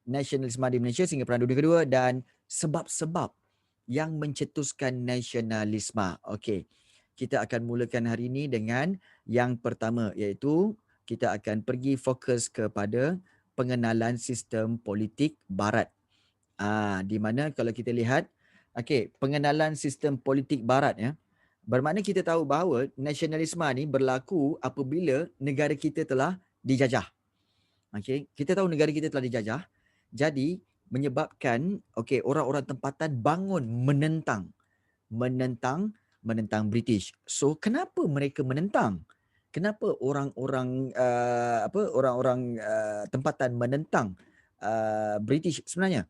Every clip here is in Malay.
nasionalisme di Malaysia sehingga Perang Dunia Kedua dan sebab-sebab yang mencetuskan nasionalisme. Okey. Kita akan mulakan hari ini dengan yang pertama, iaitu kita akan pergi fokus kepada pengenalan sistem politik barat. Di mana kalau kita lihat, pengenalan sistem politik barat ya, bermakna kita tahu bahawa nasionalisme ni berlaku apabila negara kita telah dijajah. Kita tahu negara kita telah dijajah, jadi menyebabkan orang-orang tempatan bangun menentang British. So kenapa mereka menentang? Kenapa orang-orang tempatan menentang British sebenarnya?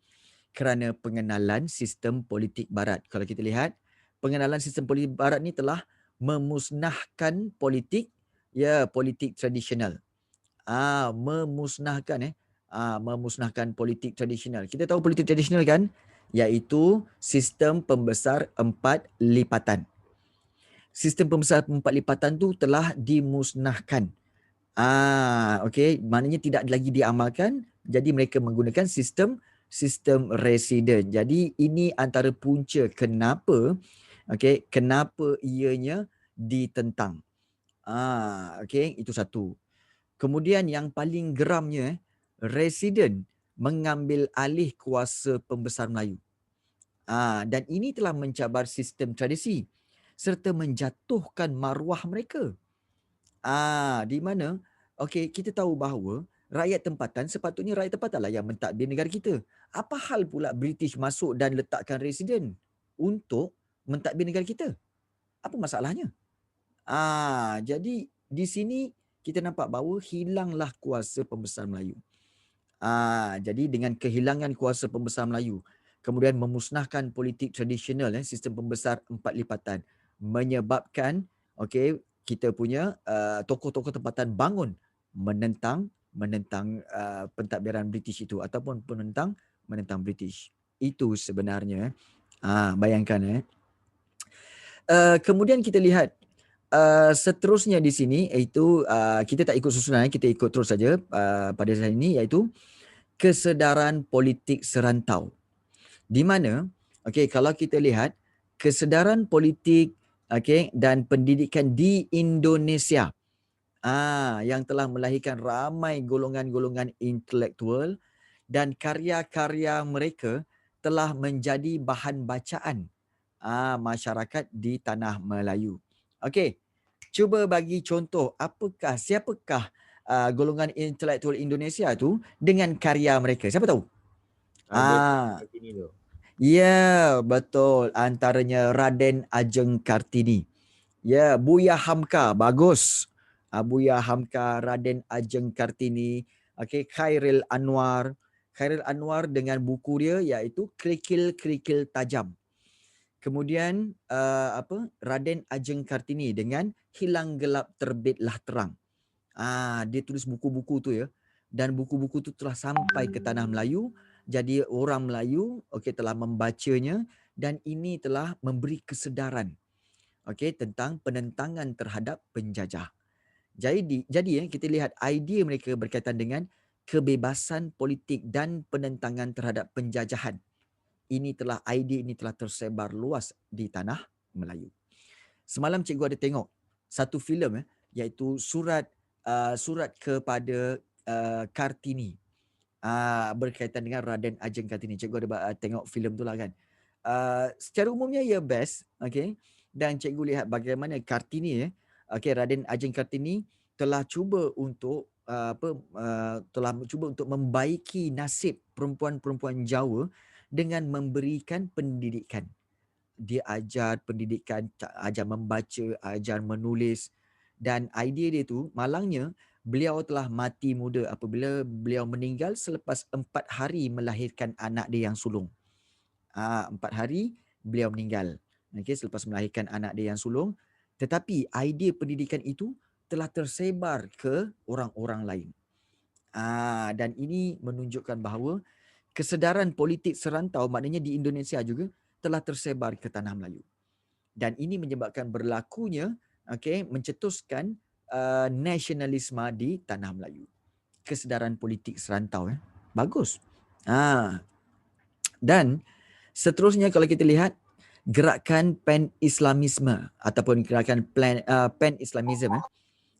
Kerana pengenalan sistem politik barat. Kalau kita lihat, pengenalan sistem politik barat ni telah memusnahkan politik tradisional. Memusnahkan politik tradisional. Kita tahu politik tradisional kan? Iaitu sistem pembesar empat lipatan. Sistem pembesar empat lipatan tu telah dimusnahkan. Maknanya tidak lagi diamalkan, jadi mereka menggunakan sistem residen. Jadi ini antara punca kenapa ianya ditentang. Itu satu. Kemudian yang paling geramnya, residen mengambil alih kuasa pembesar Melayu. Dan ini telah mencabar sistem tradisi serta menjatuhkan maruah mereka. Di mana kita tahu bahawa rakyat tempatan sepatutnya rakyat tempatanlah yang mentadbir negara kita. Apa hal pula British masuk dan letakkan residen untuk mentadbir negara kita? Apa masalahnya? Jadi di sini kita nampak bahawa hilanglah kuasa pembesar Melayu. Jadi dengan kehilangan kuasa pembesar Melayu, kemudian memusnahkan politik tradisional, sistem pembesar empat lipatan, menyebabkan kita punya tokoh-tokoh tempatan bangun menentang pentadbiran British itu ataupun menentang British. Itu sebenarnya. Bayangkan. Kemudian kita lihat seterusnya di sini, iaitu kita tak ikut susunan, kita ikut terus saja pada saat ini, iaitu kesedaran politik serantau. Di mana kalau kita lihat kesedaran politik dan pendidikan di Indonesia yang telah melahirkan ramai golongan-golongan intelektual dan karya-karya mereka telah menjadi bahan bacaan masyarakat di tanah Melayu. Cuba bagi contoh, siapakah golongan intelektual Indonesia tu dengan karya mereka? Siapa tahu? Ini tu. Ya, betul. Antaranya Raden Ajeng Kartini. Ya, Buya Hamka, bagus. Buya Hamka, Raden Ajeng Kartini, Khairil Anwar. Khairil Anwar dengan buku dia iaitu Kerikil-Kerikil Tajam. Kemudian Raden Ajeng Kartini dengan Hilang Gelap Terbitlah Terang. Dia tulis buku-buku tu ya. Dan buku-buku tu telah sampai ke tanah Melayu. Jadi orang Melayu telah membacanya dan ini telah memberi kesedaran tentang penentangan terhadap penjajah. Jadi kita lihat idea mereka berkaitan dengan kebebasan politik dan penentangan terhadap penjajahan. Idea ini telah tersebar luas di tanah Melayu. Semalam cikgu ada tengok satu filem iaitu surat kepada Kartini berkaitan dengan Raden Ajeng Kartini. Cikgu ada tengok filem tu lah kan. Secara umumnya ia best, dan cikgu lihat bagaimana Kartini Raden Ajeng Kartini telah cuba untuk membaiki nasib perempuan-perempuan Jawa dengan memberikan pendidikan. Dia ajar pendidikan, ajar membaca, ajar menulis, dan idea dia tu malangnya beliau telah mati muda apabila beliau meninggal selepas 4 hari melahirkan anak dia yang sulung. 4 hari beliau meninggal. Selepas melahirkan anak dia yang sulung. Tetapi idea pendidikan itu telah tersebar ke orang-orang lain. Dan ini menunjukkan bahawa kesedaran politik serantau maknanya di Indonesia juga telah tersebar ke tanah Melayu. Dan ini menyebabkan berlakunya mencetuskan nasionalisme di tanah Melayu. kesedaran politik serantau. Bagus. Dan seterusnya kalau kita lihat gerakan pan-Islamisme ataupun gerakan pan-Islamism,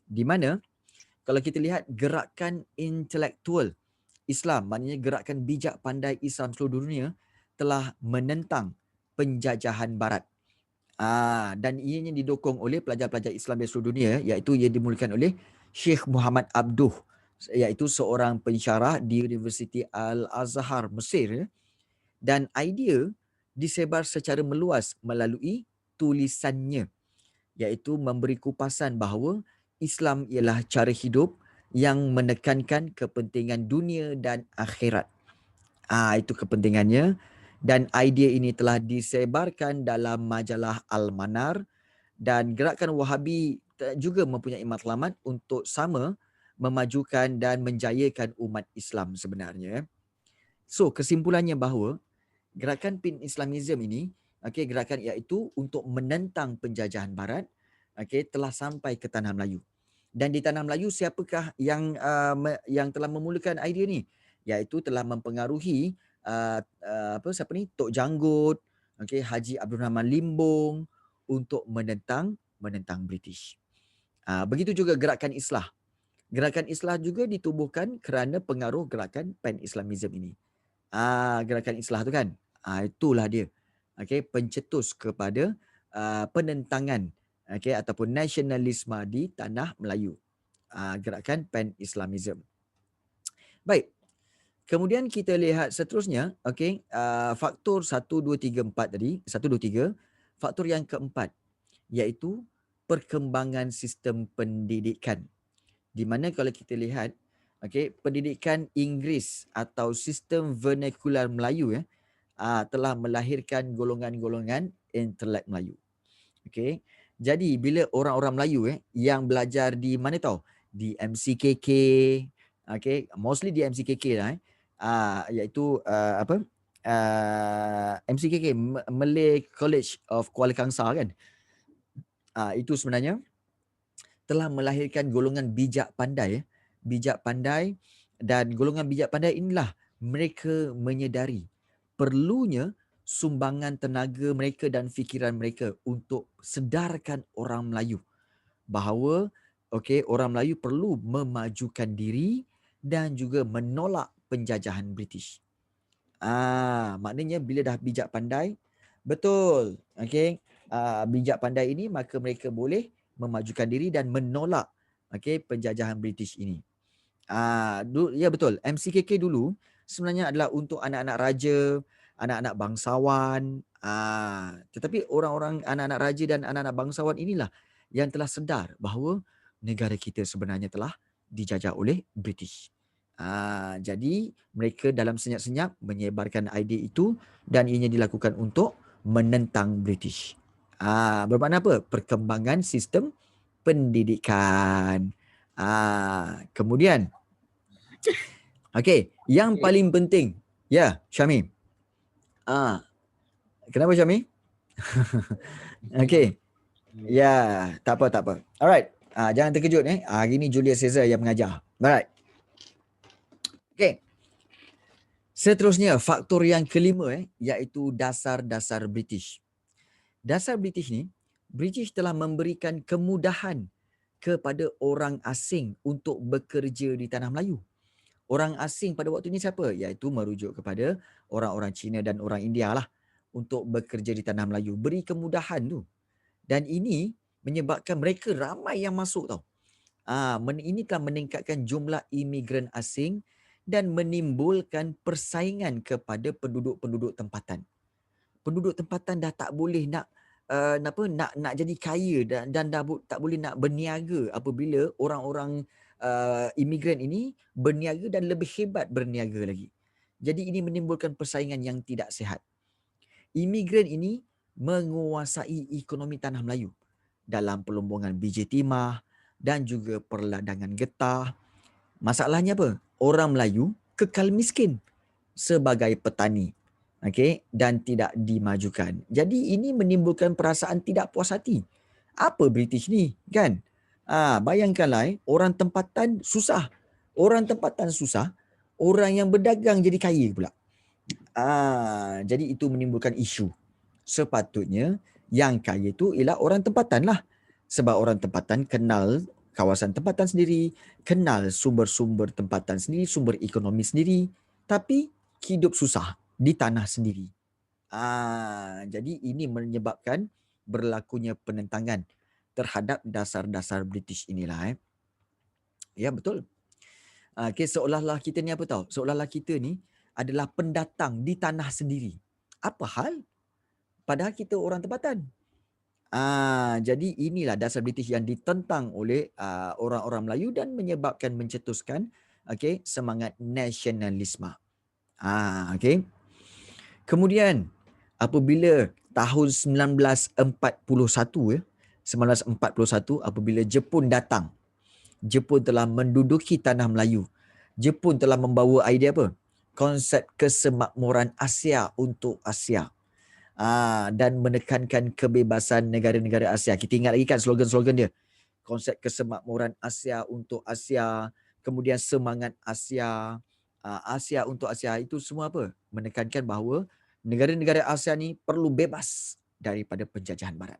di mana kalau kita lihat gerakan intelektual Islam, maknanya gerakan bijak pandai Islam seluruh dunia telah menentang penjajahan Barat. Dan ianya didukung oleh pelajar-pelajar Islam di seluruh dunia, iaitu ia dimulakan oleh Syekh Muhammad Abduh, iaitu seorang pensyarah di Universiti Al-Azhar Mesir, dan idea disebar secara meluas melalui tulisannya, iaitu memberi kupasan bahawa Islam ialah cara hidup yang menekankan kepentingan dunia dan akhirat. Itu kepentingannya, dan idea ini telah disebarkan dalam majalah Al-Manar, dan gerakan Wahabi juga mempunyai matlamat untuk sama memajukan dan menjayakan umat Islam sebenarnya. So, kesimpulannya bahawa gerakan pan-Islamism ini, gerakan iaitu untuk menentang penjajahan Barat, telah sampai ke tanah Melayu. Dan di tanah Melayu siapakah yang telah memulakan idea ni? Iaitu telah mempengaruhi Tok Janggut, Haji Abdul Rahman Limbong untuk menentang British. Begitu juga gerakan Islah. Gerakan Islah juga ditubuhkan kerana pengaruh gerakan pan-Islamism ini. Gerakan Islah tu kan, itulah dia. Pencetus kepada penentangan ataupun nasionalisme di tanah Melayu. Gerakan pan-Islamism. Baik. Kemudian kita lihat seterusnya, faktor 1 2 3 4 tadi, 1 2 3. Faktor yang keempat iaitu perkembangan sistem pendidikan. Di mana kalau kita lihat, pendidikan Inggeris atau sistem vernakular Melayu telah melahirkan golongan-golongan intelek Melayu. Jadi bila orang-orang Melayu yang belajar di mana tahu? Di MCKK, mostly di MCKK lah, iaitu MCKK, Malay College of Kuala Kangsar kan. Itu sebenarnya telah melahirkan golongan bijak pandai, dan golongan bijak pandai inilah mereka menyedari perlunya sumbangan tenaga mereka dan fikiran mereka untuk sedarkan orang Melayu bahawa orang Melayu perlu memajukan diri dan juga menolak penjajahan British. Maknanya bila dah bijak pandai, betul, bijak pandai ini, maka mereka boleh memajukan diri dan menolak penjajahan British ini. Ya betul, MCKK dulu sebenarnya adalah untuk anak-anak raja, anak-anak bangsawan. Tetapi orang-orang anak-anak raja dan anak-anak bangsawan inilah yang telah sedar bahawa negara kita sebenarnya telah dijajah oleh British. Jadi mereka dalam senyap-senyap menyebarkan idea itu, dan ianya dilakukan untuk menentang British. Bermakna apa? Perkembangan sistem pendidikan. Kemudian, yang paling penting, ya, Syami. Kenapa Syami? Ya, tak apa. Alright. Jangan terkejut hari ni Julius Caesar yang mengajar. Alright. Seterusnya, faktor yang kelima iaitu dasar-dasar British. Dasar British ni, British telah memberikan kemudahan kepada orang asing untuk bekerja di tanah Melayu. Orang asing pada waktu ini siapa? Iaitu merujuk kepada orang-orang Cina dan orang India lah, untuk bekerja di tanah Melayu. Beri kemudahan tu. Dan ini menyebabkan mereka ramai yang masuk tau. Ini telah meningkatkan jumlah imigran asing dan menimbulkan persaingan kepada penduduk-penduduk tempatan. Penduduk tempatan dah tak boleh nak jadi kaya dan dah tak boleh nak berniaga apabila orang-orang imigran ini berniaga dan lebih hebat berniaga lagi. Jadi ini menimbulkan persaingan yang tidak sihat. Imigran ini menguasai ekonomi tanah Melayu dalam pelumbungan biji timah dan juga perladangan getah. Masalahnya apa? Orang Melayu kekal miskin sebagai petani, dan tidak dimajukan. Jadi ini menimbulkan perasaan tidak puas hati. Apa British ni, kan? Bayangkanlah, orang tempatan susah. Orang tempatan susah, orang yang berdagang jadi kaya pula. Jadi itu menimbulkan isu. Sepatutnya yang kaya tu ialah orang tempatan lah. Sebab orang tempatan kenal kawasan tempatan sendiri, kenal sumber-sumber tempatan sendiri, sumber ekonomi sendiri, tapi hidup susah di tanah sendiri. Jadi ini menyebabkan berlakunya penentangan terhadap dasar-dasar British inilah. Ya, betul. Seolah-olah kita ni apa tahu? Seolah-olah kita ni adalah pendatang di tanah sendiri. Apa hal? Padahal kita orang tempatan. Jadi inilah dasar British yang ditentang oleh orang-orang Melayu dan menyebabkan mencetuskan semangat nasionalisme. Okay. Kemudian apabila tahun 1941 apabila Jepun datang, Jepun telah menduduki tanah Melayu. Jepun telah membawa idea apa? Konsep kesemakmuran Asia untuk Asia. Dan menekankan kebebasan negara-negara Asia. Kita ingat lagi kan slogan-slogan dia. Konsep kesemakmuran Asia untuk Asia, kemudian semangat Asia, Asia untuk Asia, itu semua apa? Menekankan bahawa negara-negara Asia ni perlu bebas daripada penjajahan barat.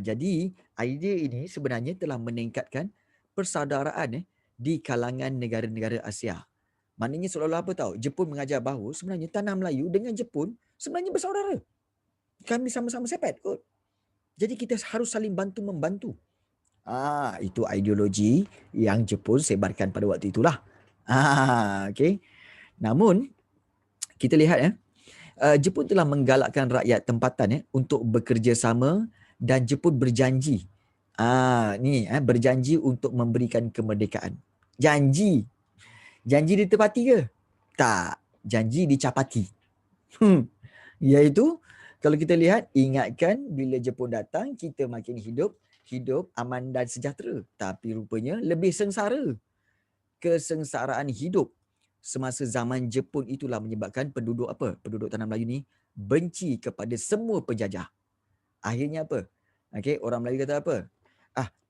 Jadi idea ini sebenarnya telah meningkatkan persaudaraan di kalangan negara-negara Asia. Maknanya seolah-olah apa tahu? Jepun mengajar bahawa sebenarnya tanah Melayu dengan Jepun sebenarnya bersaudara. Kami sama-sama sepet kot. Jadi kita harus saling bantu-membantu. Itu ideologi yang Jepun sebarkan pada waktu itulah. Okay. Namun kita lihat Jepun telah menggalakkan rakyat tempatan untuk bekerjasama dan Jepun berjanji. Berjanji untuk memberikan kemerdekaan. Janji ditepati ke? Tak. Janji dicapati. Iaitu kalau kita lihat, ingatkan bila Jepun datang, kita makin hidup aman dan sejahtera. Tapi rupanya lebih sengsara. Kesengsaraan hidup semasa zaman Jepun itulah menyebabkan penduduk tanah Melayu ni benci kepada semua penjajah. Akhirnya apa? Orang Melayu kata apa?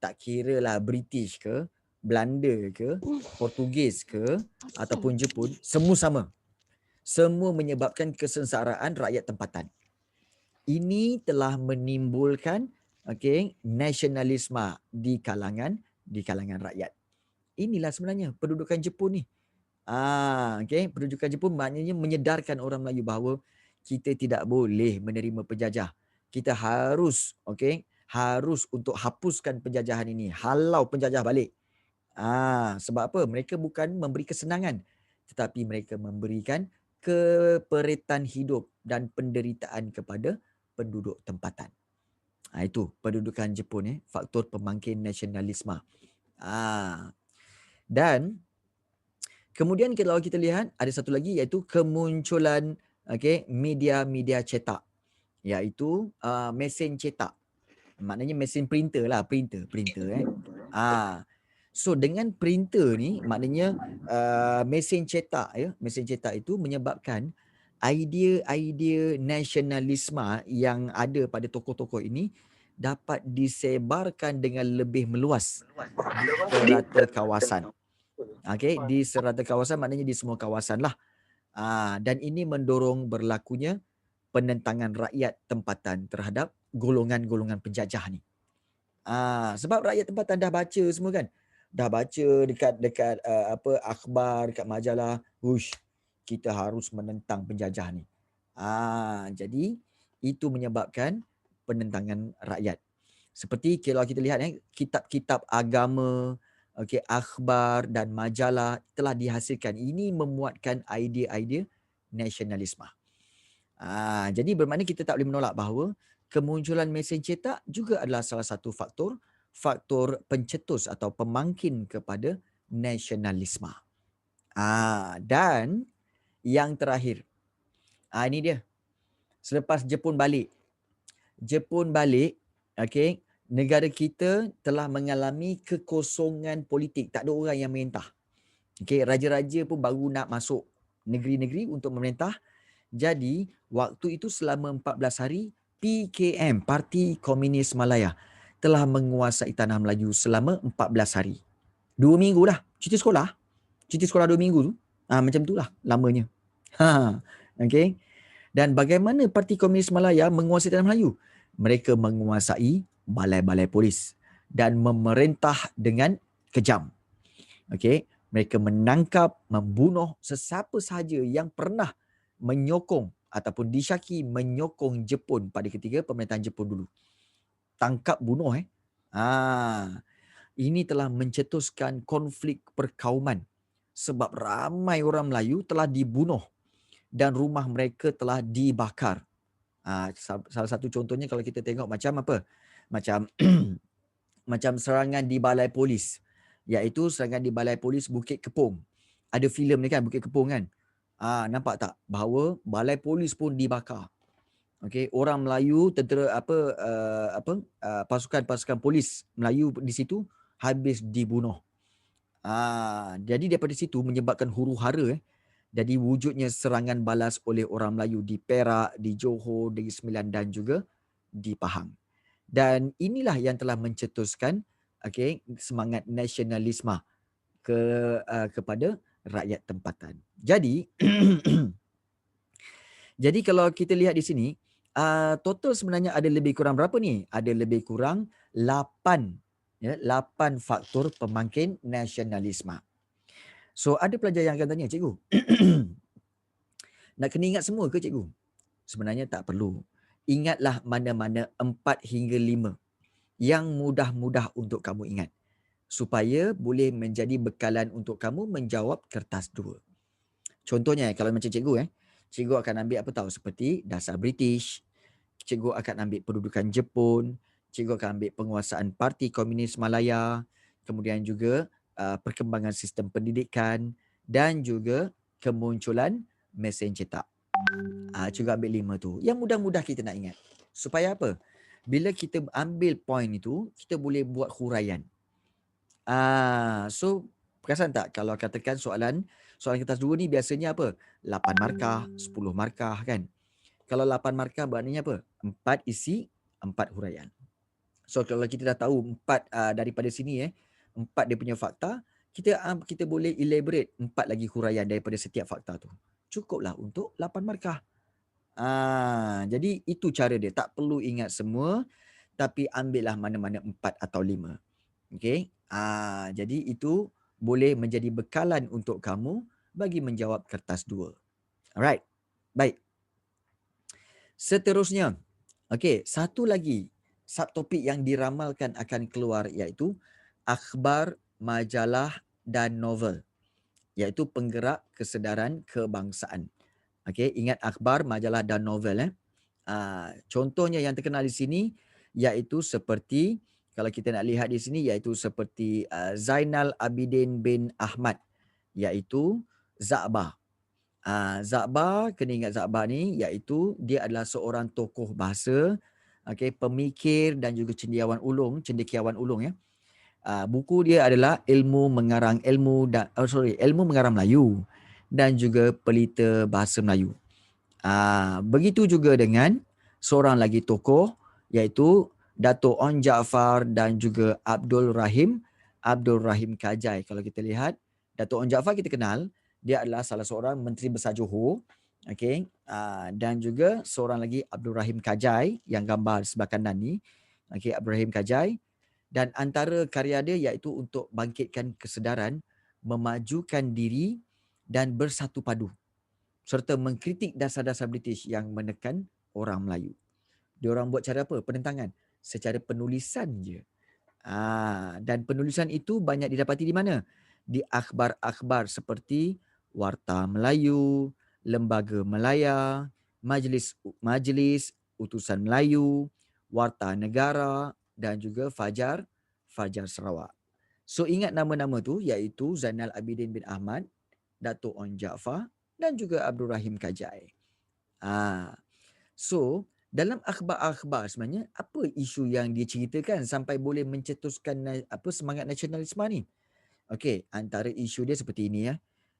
Tak kira lah British ke, Belanda ke, Portugis ke, ataupun Jepun, semua sama. Semua menyebabkan kesengsaraan rakyat tempatan. Ini telah menimbulkan nasionalisme di kalangan rakyat. Inilah sebenarnya pendudukan Jepun ni. Pendudukan Jepun maknanya menyedarkan orang Melayu bahawa kita tidak boleh menerima penjajah. Kita harus untuk hapuskan penjajahan ini, halau penjajah balik. Sebab apa? Mereka bukan memberi kesenangan, tetapi mereka memberikan keperitan hidup dan penderitaan kepada penduduk tempatan. Itu pendudukan Jepun, faktor pembangkit nasionalisme. Dan kemudian kalau kita lihat ada satu lagi iaitu kemunculan media-media cetak, iaitu mesin cetak. Maknanya mesin printer lah, printer. So dengan printer ni maknanya mesin cetak itu menyebabkan idea-idea nasionalisme yang ada pada tokoh-tokoh ini dapat disebarkan dengan lebih meluas di serata kawasan. Di serata kawasan maknanya di semua kawasan lah. Dan ini mendorong berlakunya penentangan rakyat tempatan terhadap golongan-golongan penjajah ni. Sebab rakyat tempatan dah baca semua kan. Dah baca dekat akhbar, dekat majalah, kita harus menentang penjajah ni. Jadi itu menyebabkan penentangan rakyat. Seperti kalau kita lihat kitab-kitab agama, akhbar dan majalah telah dihasilkan. Ini memuatkan idea-idea nasionalisme. Jadi bermakna kita tak boleh menolak bahawa kemunculan mesin cetak juga adalah salah satu faktor pencetus atau pemangkin kepada nasionalisme. Dan yang terakhir, ini dia. Selepas Jepun balik, negara kita telah mengalami kekosongan politik. Tak ada orang yang merintah. Raja-raja pun baru nak masuk negeri-negeri untuk memerintah. Jadi, waktu itu selama 14 hari, PKM, Parti Komunis Malaya, telah menguasai tanah Melayu selama 14 hari. 2 minggu dah. Cuti sekolah. Cuti sekolah 2 minggu tu. Macam itulah lamanya. Okey. Dan bagaimana Parti Komunis Malaya menguasai Tanah Melayu? Mereka menguasai balai-balai polis dan memerintah dengan kejam. Okey, mereka menangkap, membunuh sesiapa sahaja yang pernah menyokong ataupun disyaki menyokong Jepun pada ketika pemerintahan Jepun dulu. Tangkap, bunuh. Ini telah mencetuskan konflik perkauman sebab ramai orang Melayu telah dibunuh dan rumah mereka telah dibakar. Salah satu contohnya kalau kita tengok macam apa? Macam macam serangan di balai polis, iaitu serangan di balai polis Bukit Kepong. Ada filem ni kan, Bukit Kepong kan. Nampak tak bahawa balai polis pun dibakar. Okey, orang Melayu, tentera pasukan-pasukan polis Melayu di situ habis dibunuh. Jadi daripada situ menyebabkan huru-hara. Jadi wujudnya serangan balas oleh orang Melayu di Perak, di Johor, Negeri Sembilan dan juga di Pahang. Dan inilah yang telah mencetuskan semangat nasionalisme kepada rakyat tempatan. Jadi jadi kalau kita lihat di sini, total sebenarnya ada lebih kurang berapa ni? Ada lebih kurang 8 faktor pembangkit nasionalisme. So ada pelajar yang akan tanya, cikgu, nak kena ingat semua ke cikgu? Sebenarnya tak perlu. Ingatlah mana-mana 4 hingga 5 yang mudah-mudah untuk kamu ingat, supaya boleh menjadi bekalan untuk kamu menjawab kertas 2. Contohnya kalau macam cikgu, cikgu akan ambil apa tahu, seperti dasar British, cikgu akan ambil pendudukan Jepun, cikgu akan ambil penguasaan Parti Komunis Malaya, kemudian juga perkembangan sistem pendidikan dan juga kemunculan mesin cetak. Cikgu ambil 5 tu. Yang mudah-mudah kita nak ingat. Supaya apa? Bila kita ambil point itu, kita boleh buat huraian. So perasan tak kalau katakan soalan kertas 2 ni biasanya apa? 8 markah, 10 markah kan? Kalau 8 markah maknanya apa? 4 isi, 4 huraian. So kalau kita dah tahu 4 daripada sini 4 dia punya fakta, kita boleh elaborate 4 lagi huraian daripada setiap fakta tu. Cukuplah untuk 8 markah. Jadi itu cara dia. Tak perlu ingat semua, tapi ambillah mana-mana 4 atau 5. Okey. Jadi itu boleh menjadi bekalan untuk kamu bagi menjawab kertas 2. Alright. Baik. Seterusnya. Okey, satu lagi subtopik yang diramalkan akan keluar iaitu akhbar, majalah dan novel. Iaitu penggerak kesedaran kebangsaan. Okey, ingat akhbar, majalah dan novel. Contohnya yang terkenal di sini iaitu seperti, kalau kita nak lihat di sini, iaitu seperti Zainal Abidin bin Ahmad, iaitu Za'bah. Za'bah, kena ingat Za'bah ni iaitu dia adalah seorang tokoh bahasa, pemikir dan juga cendekiawan ulung ya. Buku dia adalah Ilmu Mengarang Melayu dan juga Pelita Bahasa Melayu. Begitu juga dengan seorang lagi tokoh iaitu Dato' On Jaafar dan juga Abdul Rahim Kajai. Kalau kita lihat, Dato' On Jaafar kita kenal, dia adalah salah seorang Menteri Besar Johor. Dan juga seorang lagi Abdul Rahim Kajai yang gambar sebelah kanan ni. Abdul Rahim Kajai. Dan antara karya dia iaitu untuk bangkitkan kesedaran, memajukan diri dan bersatu padu, serta mengkritik dasar-dasar British yang menekan orang Melayu. Diorang buat cara apa? Penentangan. Secara penulisan je. Dan penulisan itu banyak didapati di mana? Di akhbar-akhbar seperti Warta Melayu, Lembaga Melaya, Majlis Utusan Melayu, Warta Negara dan juga Fajar Sarawak. So ingat nama-nama tu iaitu Zainal Abidin bin Ahmad, Dato' On Jaafar dan juga Abdul Rahim Kajai. So dalam akhbar-akhbar sebenarnya apa isu yang dia ceritakan sampai boleh mencetuskan semangat nasionalisme ni? Okey, antara isu dia seperti ini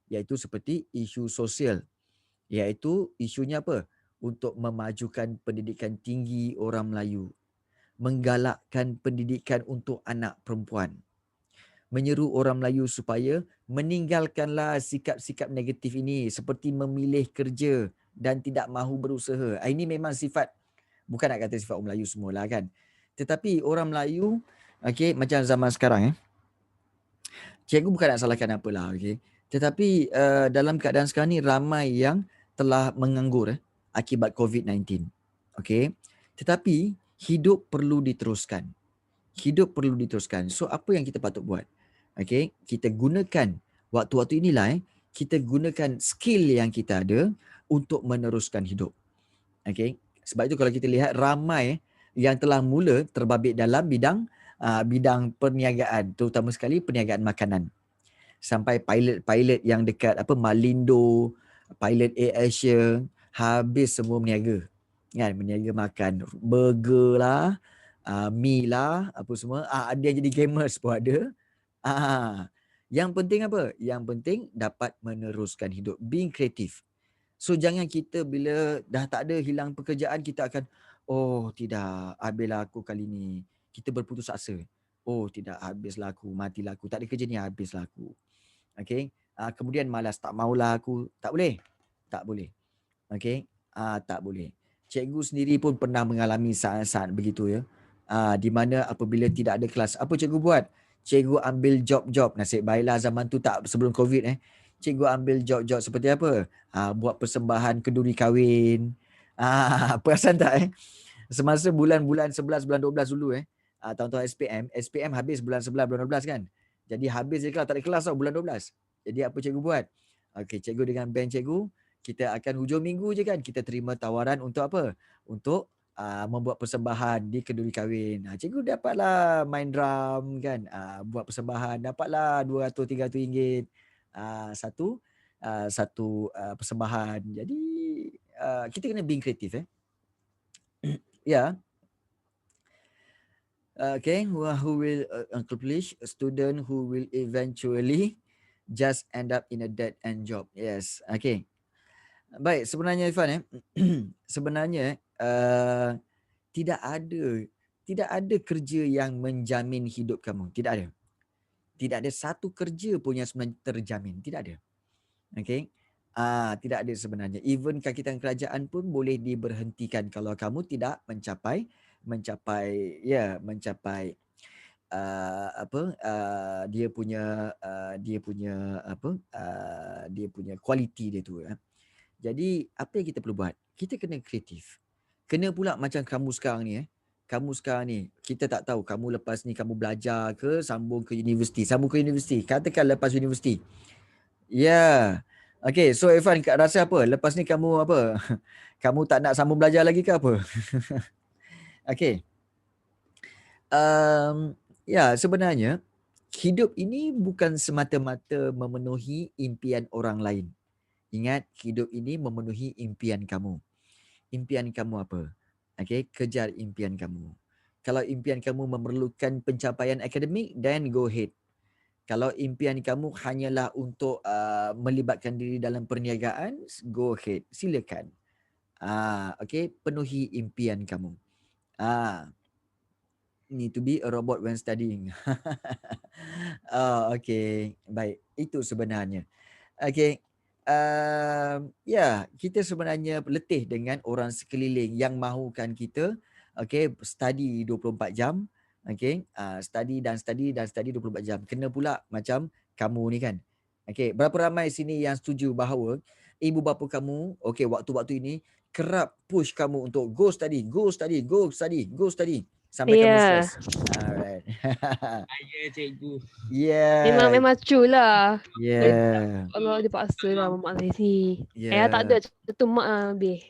iaitu seperti isu sosial. Iaitu isunya apa? Untuk memajukan pendidikan tinggi orang Melayu. Menggalakkan pendidikan untuk anak perempuan. menyeru orang Melayu supaya meninggalkanlah sikap-sikap negatif ini seperti memilih kerja dan tidak mahu berusaha. Ini memang sifat, bukan nak kata sifat orang Melayu semualah kan. Tetapi orang Melayu, okey, macam zaman sekarang cikgu bukan nak salahkan apalah, okey. Tetapi dalam keadaan sekarang ni ramai yang telah menganggur akibat COVID-19. Okey. Tetapi hidup perlu diteruskan. Hidup perlu diteruskan. So apa yang kita patut buat? Okey, kita gunakan waktu-waktu inilah kita gunakan skill yang kita ada untuk meneruskan hidup. Okey. Sebab itu kalau kita lihat ramai yang telah mula terbabit dalam bidang perniagaan, terutama sekali perniagaan makanan. Sampai pilot-pilot yang dekat Malindo, pilot AirAsia, habis semua meniaga. Kan, meniaga makan burger lah, mi lah, apa semua. Ada yang jadi gamers pun ada. Yang penting apa? Yang penting dapat meneruskan hidup, being creative. So jangan kita bila dah tak ada, hilang pekerjaan, kita akan, oh tidak, habislah aku kali ni. Kita berputus asa. Oh tidak, habislah aku, matilah aku. Tak ada kerja ni, habislah aku. Okay. Kemudian malas, tak maulah aku. Tak boleh. Tak boleh. Okay. Tak boleh. Cikgu sendiri pun pernah mengalami saat-saat begitu ya. Di mana apabila tidak ada kelas, apa cikgu buat? Cikgu ambil job-job. Nasib baiklah zaman tu tak sebelum COVID Cikgu ambil job-job seperti apa? Buat persembahan kenduri kahwin. Perasan tak Semasa bulan-bulan 11, bulan 12 dulu tahun-tahun SPM habis bulan 11, bulan 12 kan. Jadi habis je kelas, tak ada kelas tau bulan 12. Jadi apa cikgu buat? Okey, cikgu dengan band cikgu, kita akan hujung minggu je kan, kita terima tawaran untuk apa? Untuk membuat persembahan di kenduri kahwin. Cikgu dapatlah main drum kan, buat persembahan, dapatlah RM200-300 satu persembahan. Jadi kita kena being kreatif ya. Okay, who will accomplish? A student who will eventually just end up in a dead end job. Yes, okay. Baik, sebenarnya Irfan sebenarnya tidak ada kerja yang menjamin hidup kamu. Tidak ada. Tidak ada satu kerja pun yang sebenarnya terjamin. Tidak ada. Okay. Tidak ada sebenarnya. Even kakitan kerajaan pun boleh diberhentikan kalau kamu tidak mencapai dia punya kualiti dia tu. Jadi apa yang kita perlu buat? Kita kena kreatif. Kena pula macam kamu sekarang ni Kamu sekarang ni, kita tak tahu kamu lepas ni kamu belajar ke, sambung ke universiti. Katakan lepas universiti. Ya. Okay, so Irfan rasa apa? Lepas ni kamu apa? Kamu tak nak sambung belajar lagi ke apa? Okay. Ya, sebenarnya hidup ini bukan semata-mata memenuhi impian orang lain. Ingat, hidup ini memenuhi impian kamu. Impian kamu apa? Okay, kejar impian kamu. Kalau impian kamu memerlukan pencapaian akademik, then go ahead. Kalau impian kamu hanyalah untuk melibatkan diri dalam perniagaan, go ahead. Silakan. Okay, penuhi impian kamu. Need to be a robot when studying. Okay. Baik. Itu sebenarnya. Okay. Kita sebenarnya letih dengan orang sekeliling yang mahukan kita study 24 jam. Okay. Study 24 jam. Kena pula macam kamu ni kan. Okay. Berapa ramai sini yang setuju bahawa ibu bapa kamu, waktu-waktu ini kerap push kamu untuk go study. Sampai kamu stres. Alright. Ya, cikgu. Yeah. Memang true lah. Yeah. Allah dia paksa lah mak saya ni. Yeah. Tak ada macam tu mak lebih.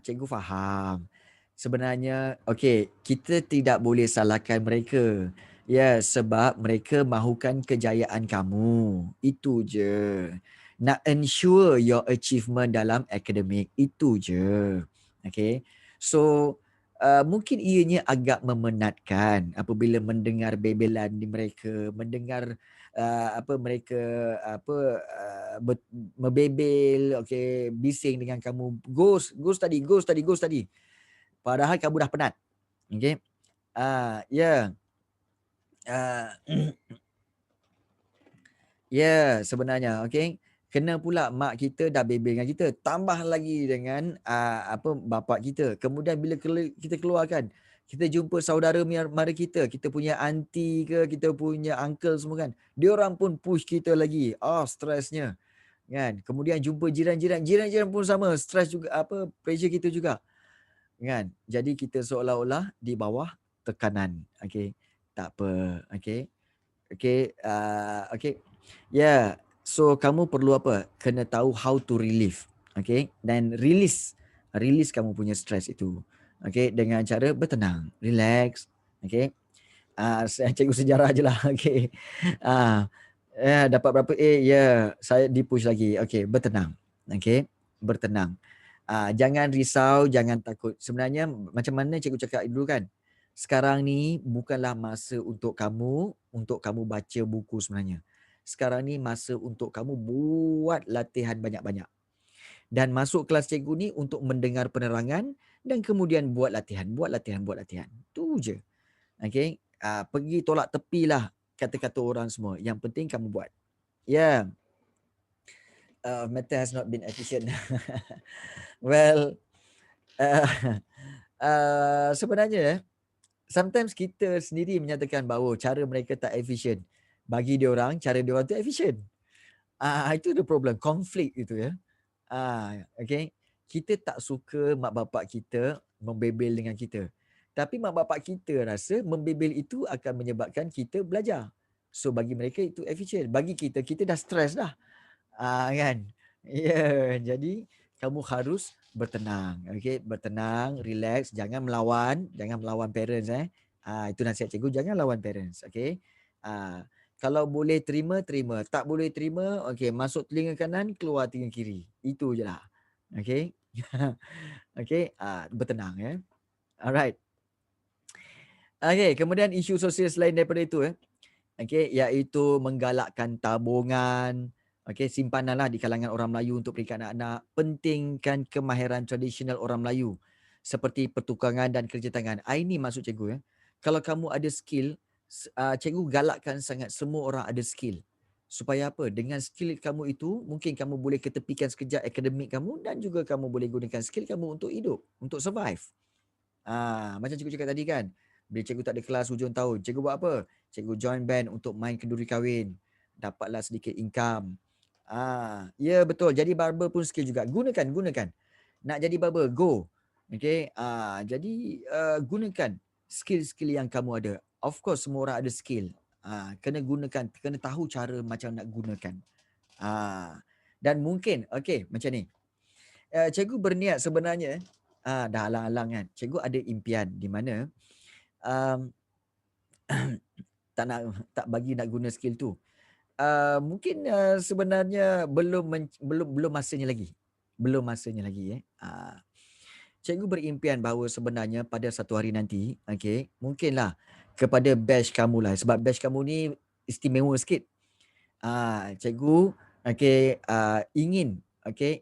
Cikgu faham. Sebenarnya, kita tidak boleh salahkan mereka. Ya, sebab mereka mahukan kejayaan kamu. Itu je. Nak ensure your achievement dalam akademik. Itu je. Okay. So, mungkin ianya agak memenatkan apabila mendengar bebelan di mereka, mendengar mereka membebel, bising dengan kamu, go study. Padahal kamu dah penat. Okay. Sebenarnya okey. Kena pula mak kita dah bebel dengan kita, tambah lagi dengan bapa kita. Kemudian bila kita keluar kan, kita jumpa saudara mara kita punya aunty ke, kita punya uncle semua kan. Diorang pun push kita lagi. Stresnya kan. Kemudian jumpa jiran-jiran pun sama, stres juga, pressure kita juga. Kan? Jadi kita seolah-olah di bawah tekanan. Okey. Tak apa. Okey. Okey, okey. So kamu perlu apa? Kena tahu how to relieve. Okey, dan release kamu punya stres itu. Okey, dengan cara bertenang, relax. Okey. Saya cikgu sejarah je lah. Okey. Dapat berapa A? Saya di-push lagi. Okey, bertenang. Okey, bertenang. Jangan risau, jangan takut. Sebenarnya macam mana cikgu cakap dulu kan? Sekarang ni bukanlah masa untuk kamu baca buku sebenarnya. Sekarang ni masa untuk kamu buat latihan banyak-banyak. Dan masuk kelas cikgu ni untuk mendengar penerangan dan kemudian buat latihan. Tu je. Okey. Pergi tolak tepilah kata-kata orang semua. Yang penting kamu buat. Matter has not been efficient. Well, sebenarnya sometimes kita sendiri menyatakan bahawa cara mereka tak efisien. Bagi diorang, cara diorang tu efisien. Itu the problem, konflik itu ya. Okay. Kita tak suka mak bapak kita membebel dengan kita. Tapi mak bapak kita rasa membebel itu akan menyebabkan kita belajar. So bagi mereka itu efisien. Bagi kita dah stres dah. Kan? Jadi kamu harus bertenang. Okay? Bertenang, relax, jangan melawan parents. Itu nasihat cikgu, jangan lawan parents. Okay? Kalau boleh terima. Tak boleh terima, okay, masuk telinga kanan, keluar telinga kiri. Itu je lah. Okay? Okay? Bertenang. Alright. Okay, kemudian isu sosial selain daripada itu. Okay, iaitu menggalakkan tabungan. Okay, simpananlah di kalangan orang Melayu untuk pendidikan anak-anak. Pentingkan kemahiran tradisional orang Melayu seperti pertukangan dan kerja tangan. Ini maksud cikgu. Kalau kamu ada skill, cikgu galakkan sangat semua orang ada skill. Supaya apa? Dengan skill kamu itu, mungkin kamu boleh ketepikan sekejap akademik kamu dan juga kamu boleh gunakan skill kamu untuk hidup, untuk survive. Macam cikgu cakap tadi kan, bila cikgu tak ada kelas hujung tahun, cikgu buat apa? Cikgu join band untuk main kenduri kahwin. Dapatlah sedikit income. Betul. Jadi barber pun skill juga. Gunakan. Nak jadi barber, go. Okay. Jadi gunakan skill-skill yang kamu ada. Of course, semua orang ada skill. Kena gunakan, kena tahu cara macam nak gunakan. Dan mungkin, okay, macam ni. Cikgu berniat sebenarnya, dah alang-alang kan. Cikgu ada impian di mana tak bagi nak guna skill tu. Mungkin sebenarnya belum masanya lagi. Cikgu berimpian bahawa sebenarnya pada satu hari nanti, okay, mungkinlah kepada batch kamu lah, sebab batch kamu ni istimewa sikit. Cikgu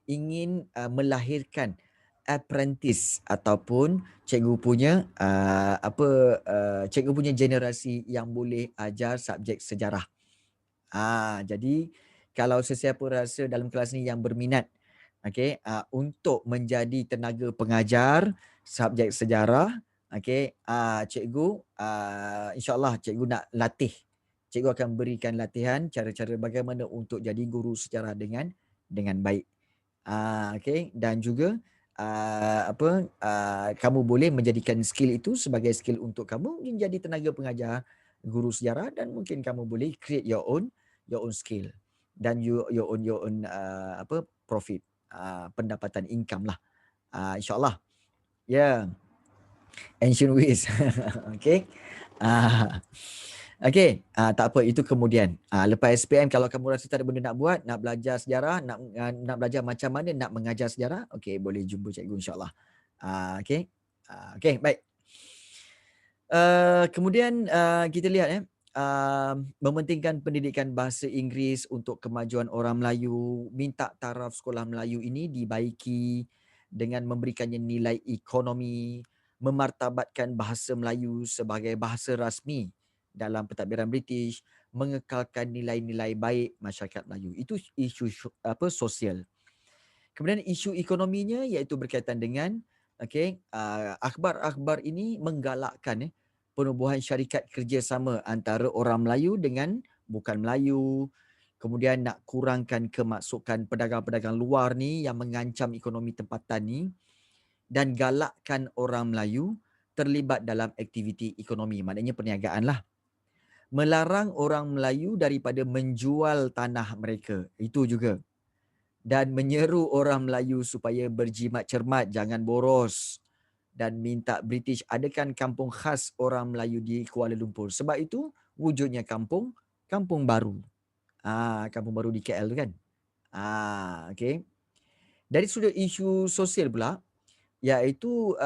ingin melahirkan apprentice ataupun cikgu punya cikgu punya generasi yang boleh ajar subjek sejarah. Jadi kalau sesiapa rasa dalam kelas ni yang berminat untuk menjadi tenaga pengajar subjek sejarah, cikgu insya-Allah cikgu nak latih. Cikgu akan berikan latihan cara-cara bagaimana untuk jadi guru sejarah dengan baik. Dan juga kamu boleh menjadikan skill itu sebagai skill untuk kamu menjadi tenaga pengajar guru sejarah, dan mungkin kamu boleh create your own skill dan your own profit, pendapatan income lah. InsyaAllah. Ancient ways. Okay. Okay, tak apa, itu kemudian. Lepas SPM, kalau kamu rasa tak ada benda nak buat, nak belajar sejarah, nak belajar macam mana nak mengajar sejarah, okay, boleh jumpa cikgu insyaAllah. Okay, baik. Kemudian kita lihat mementingkan pendidikan bahasa Inggeris untuk kemajuan orang Melayu, minta taraf sekolah Melayu ini dibaiki dengan memberikannya nilai ekonomi, memartabatkan bahasa Melayu sebagai bahasa rasmi dalam pentadbiran British, mengekalkan nilai-nilai baik masyarakat Melayu. Itu isu sosial. Kemudian isu ekonominya iaitu berkaitan dengan akhbar-akhbar ini menggalakkan penubuhan syarikat kerjasama antara orang Melayu dengan bukan Melayu. Kemudian nak kurangkan kemasukan pedagang-pedagang luar ni yang mengancam ekonomi tempatan ni dan galakkan orang Melayu terlibat dalam aktiviti ekonomi. Maknanya perniagaan lah. Melarang orang Melayu daripada menjual tanah mereka. Itu juga. Dan menyeru orang Melayu supaya berjimat cermat, jangan boros. Dan minta British adakan kampung khas orang Melayu di Kuala Lumpur. Sebab itu wujudnya kampung baru. Kampung baru di KL tu kan. Okay. Dari sudut isu sosial pula, iaitu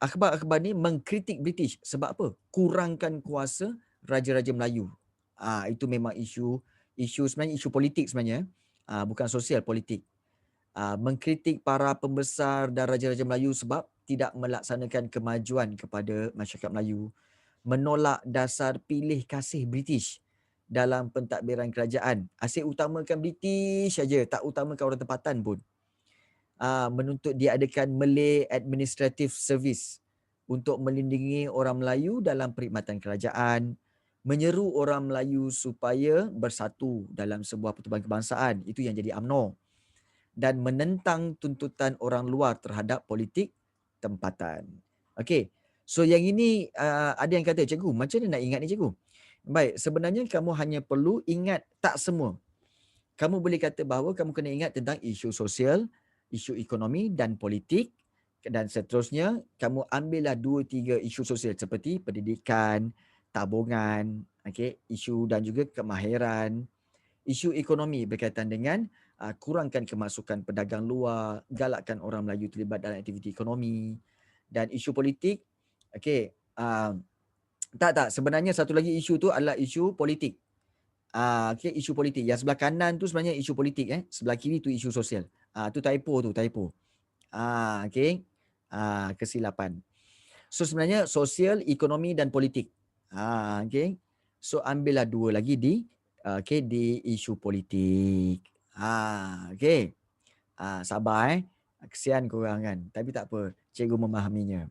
akhbar-akhbar ni mengkritik British. Sebab apa? Kurangkan kuasa Raja-Raja Melayu. Itu memang isu sebenarnya, isu politik sebenarnya. Bukan sosial, politik. Mengkritik para pembesar dan Raja-Raja Melayu sebab tidak melaksanakan kemajuan kepada masyarakat Melayu. Menolak dasar pilih kasih British dalam pentadbiran kerajaan. Asyik utamakan British saja, tak utamakan orang tempatan pun. Menuntut diadakan Malay Administrative Service untuk melindungi orang Melayu dalam perkhidmatan kerajaan, menyeru orang Melayu supaya bersatu dalam sebuah pertubuhan kebangsaan, itu yang jadi UMNO, dan menentang tuntutan orang luar terhadap politik tempatan. Okey. So yang ini ada yang kata, cikgu, macam mana nak ingat ni cikgu? Baik, sebenarnya kamu hanya perlu ingat tak semua. Kamu boleh kata bahawa kamu kena ingat tentang isu sosial, isu ekonomi dan politik, dan seterusnya kamu ambillah 2-3 isu sosial seperti pendidikan, tabungan, isu dan juga kemahiran. Isu ekonomi berkaitan dengan kurangkan kemasukan pedagang luar, galakkan orang Melayu terlibat dalam aktiviti ekonomi. Dan isu politik, tak, sebenarnya satu lagi isu tu adalah isu politik. Isu politik. Yang sebelah kanan tu sebenarnya isu politik, sebelah kiri tu isu sosial. Tu typo. Kesilapan. So sebenarnya sosial, ekonomi dan politik. So ambillah 2 lagi di isu politik. Sabar kesian korang kan. Tapi tak apa, cikgu memahaminya.